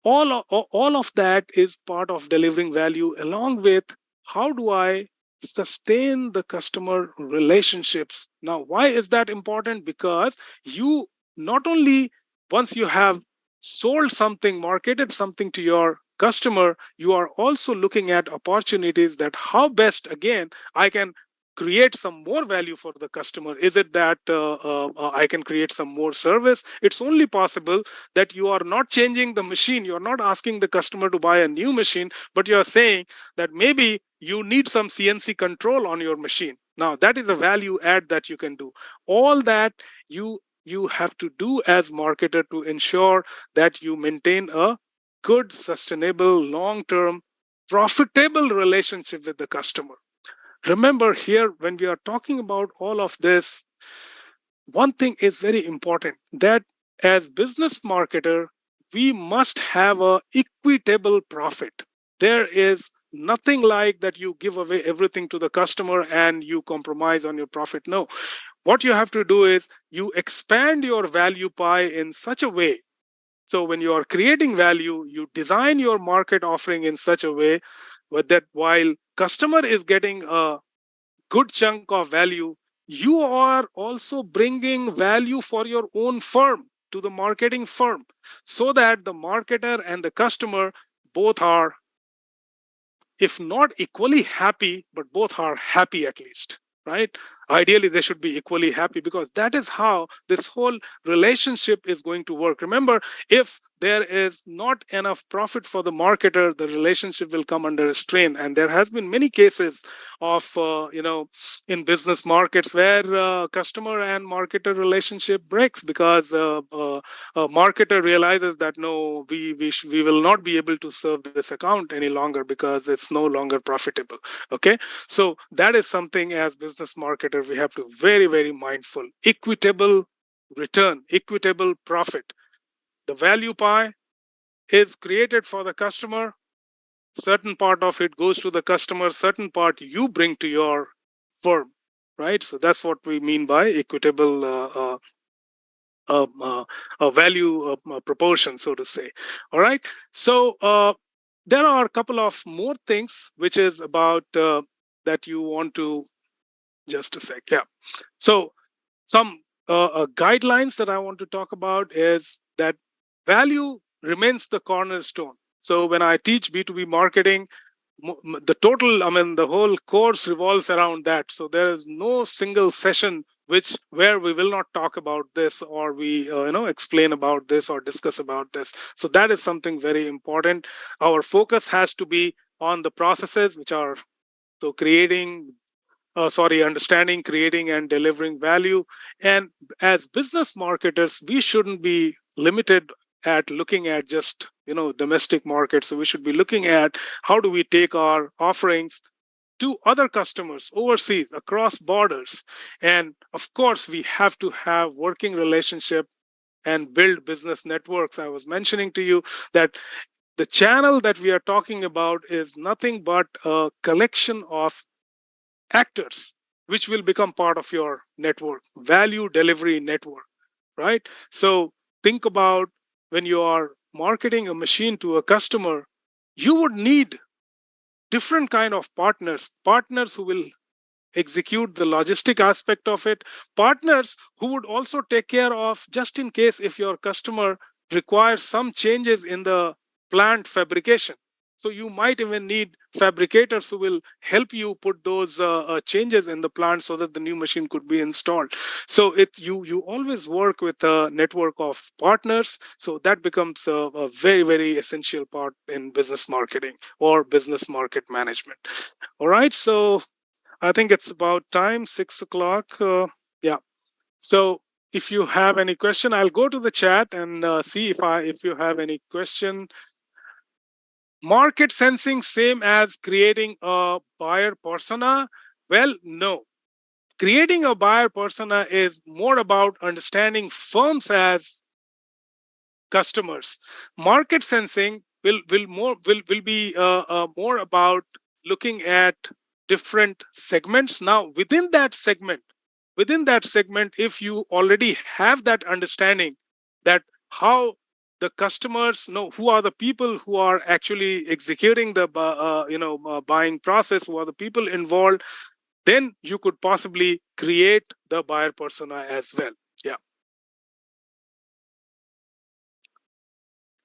S1: all of that is part of delivering value, along with how do I sustain the customer relationships. Now, why is that important? Because you not only, once you have sold something, marketed something to your customer, you are also looking at opportunities that how best again I can create some more value for the customer. Is it that I can create some more service? It's only possible that you are not changing the machine. You're not asking the customer to buy a new machine, but you're saying that maybe you need some CNC control on your machine. Now, that is a value add that you can do. All that you have to do as marketer to ensure that you maintain a good, sustainable, long-term, profitable relationship with the customer. Remember here, when we are talking about all of this, one thing is very important, that as business marketer, we must have a equitable profit. There is nothing like that you give away everything to the customer and you compromise on your profit. No, what you have to do is you expand your value pie in such a way. So when you are creating value, you design your market offering in such a way that while customer is getting a good chunk of value, you are also bringing value for your own firm to the marketing firm, so that the marketer and the customer both are, if not equally happy, but both are happy at least, right? Ideally, they should be equally happy, because that is how this whole relationship is going to work. Remember, if there is not enough profit for the marketer, the relationship will come under a strain. And there has been many cases of, in business markets where customer and marketer relationship breaks because a marketer realizes that no, we will not be able to serve this account any longer because it's no longer profitable. Okay, so that is something as business marketer we have to very, very mindful. Equitable return, equitable profit. The value pie is created for the customer. Certain part of it goes to the customer, certain part you bring to your firm, right? So that's what we mean by equitable value proportion, so to say. All right. So there are a couple of more things which is about that you want to, just a sec. Yeah. So some guidelines that I want to talk about is that value remains the cornerstone. So when I teach B2B marketing, the whole course revolves around that. So there is no single session where we will not talk about this, or we explain about this or discuss about this. So that is something very important. Our focus has to be on the processes, which are so understanding, creating, and delivering value. And as business marketers, we shouldn't be limited at looking at just domestic markets. So we should be looking at how do we take our offerings to other customers overseas, across borders. And of course, we have to have working relationship and build business networks. I was mentioning to you that the channel that we are talking about is nothing but a collection of actors which will become part of your network, value delivery network, right? So think about when you are marketing a machine to a customer, you would need different kind of partners who will execute the logistic aspect of it, partners who would also take care of, just in case if your customer requires some changes in the plant fabrication. So you might even need fabricators who will help you put those changes in the plant so that the new machine could be installed. So you always work with a network of partners. So that becomes a very, very essential part in business marketing or business market management. All right. So I think it's about time, 6 o'clock. Yeah. So if you have any question, I'll go to the chat and see if you have any question. Market sensing same as creating a buyer persona? Well, no. Creating a buyer persona is more about understanding firms as customers. Market sensing will be more about looking at different segments. Now, within that segment, within that segment, if you already have that understanding that how the customers know, who are the people who are actually executing the buying process, who are the people involved, then you could possibly create the buyer persona as well. Yeah.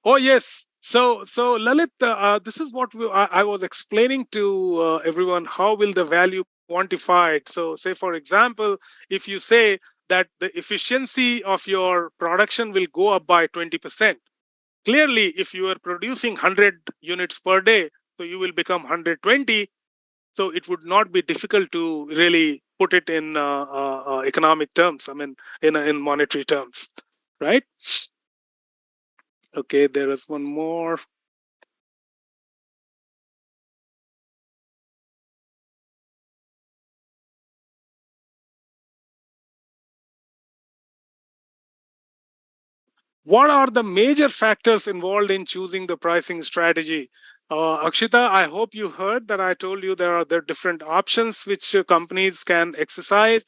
S1: Oh yes. So Lalit, this is what I was explaining to everyone. How will the value quantified? So say for example, if you say that the efficiency of your production will go up by 20%. Clearly, if you are producing 100 units per day, so you will become 120. So it would not be difficult to really put it in economic terms. I mean, in monetary terms, right? Okay, there is one more. What are the major factors involved in choosing the pricing strategy? Akshita, I hope you heard that I told you there are different options which companies can exercise.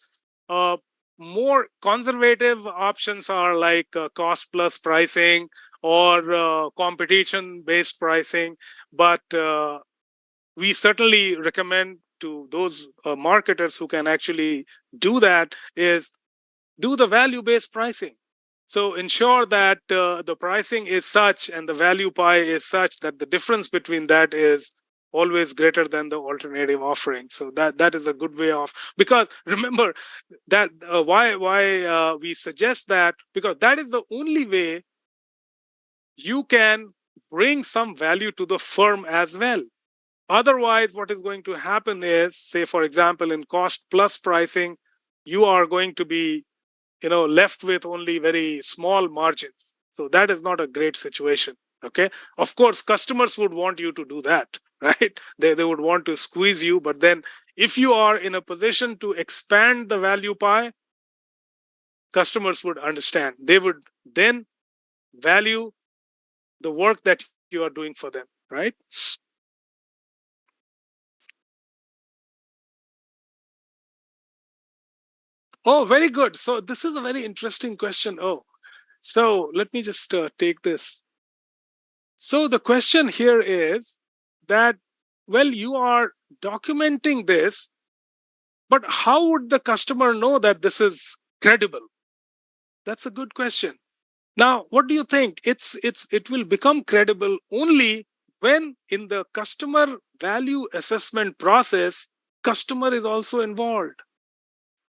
S1: Uh, More conservative options are like cost plus pricing or competition based pricing. But we certainly recommend to those marketers who can actually do that is do the value based pricing. So ensure that the pricing is such and the value pie is such that the difference between that is always greater than the alternative offering. So that is a good way of, because remember that why we suggest that, because that is the only way you can bring some value to the firm as well. Otherwise, what is going to happen is, say for example, in cost plus pricing, you are going to be left with only very small margins. So that is not a great situation. Okay, of course customers would want you to do that, right? They would want to squeeze you, but then if you are in a position to expand the value pie, customers would understand. They would then value the work that you are doing for them, right? Oh, very good. So this is a very interesting question. Oh, so let me just take this. So the question here is that, well, you are documenting this, but how would the customer know that this is credible? That's a good question. Now, what do you think? It will become credible only when in the customer value assessment process, customer is also involved.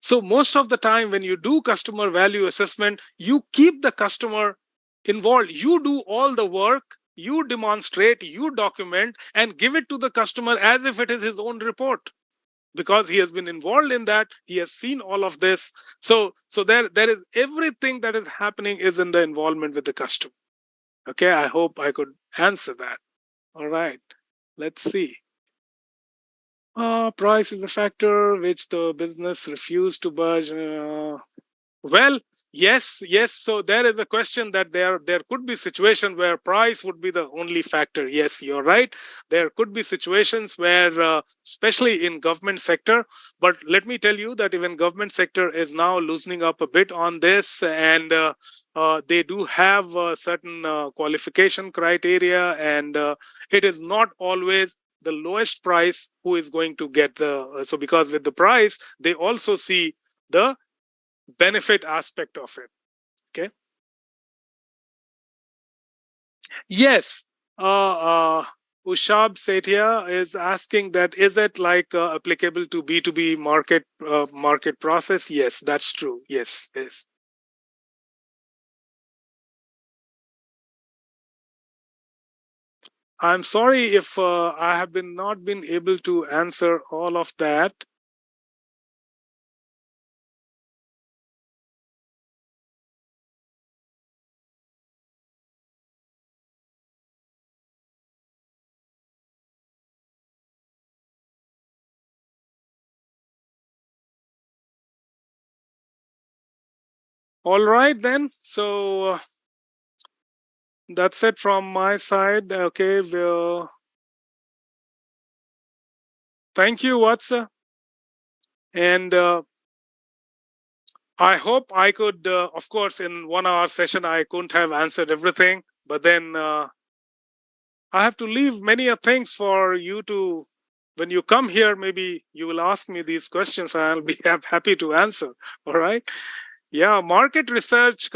S1: So most of the time when you do customer value assessment, you keep the customer involved. You do all the work, you demonstrate, you document, and give it to the customer as if it is his own report. Because he has been involved in that, he has seen all of this. So there is everything that is happening is in the involvement with the customer. Okay, I hope I could answer that. All right, let's see. Price is a factor which the business refused to budge. Well, yes. So there is a question that there could be situation where price would be the only factor. Yes, you're right. There could be situations where, especially in government sector, but let me tell you that even government sector is now loosening up a bit on this, and they do have certain qualification criteria, and it is not always the lowest price who is going to get the, so because with the price they also see the benefit aspect of it. Okay. Yes. Ushab Sethia is asking that, is it like applicable to B2B market process? Yes, that's true. Yes. I'm sorry if I have not been able to answer all of that. All right then. So that's it from my side. Okay. Thank you, Watsa. And I hope I could, of course, in 1 hour session, I couldn't have answered everything, but then I have to leave many things for you to, when you come here, maybe you will ask me these questions and I'll be happy to answer. All right. Yeah, market research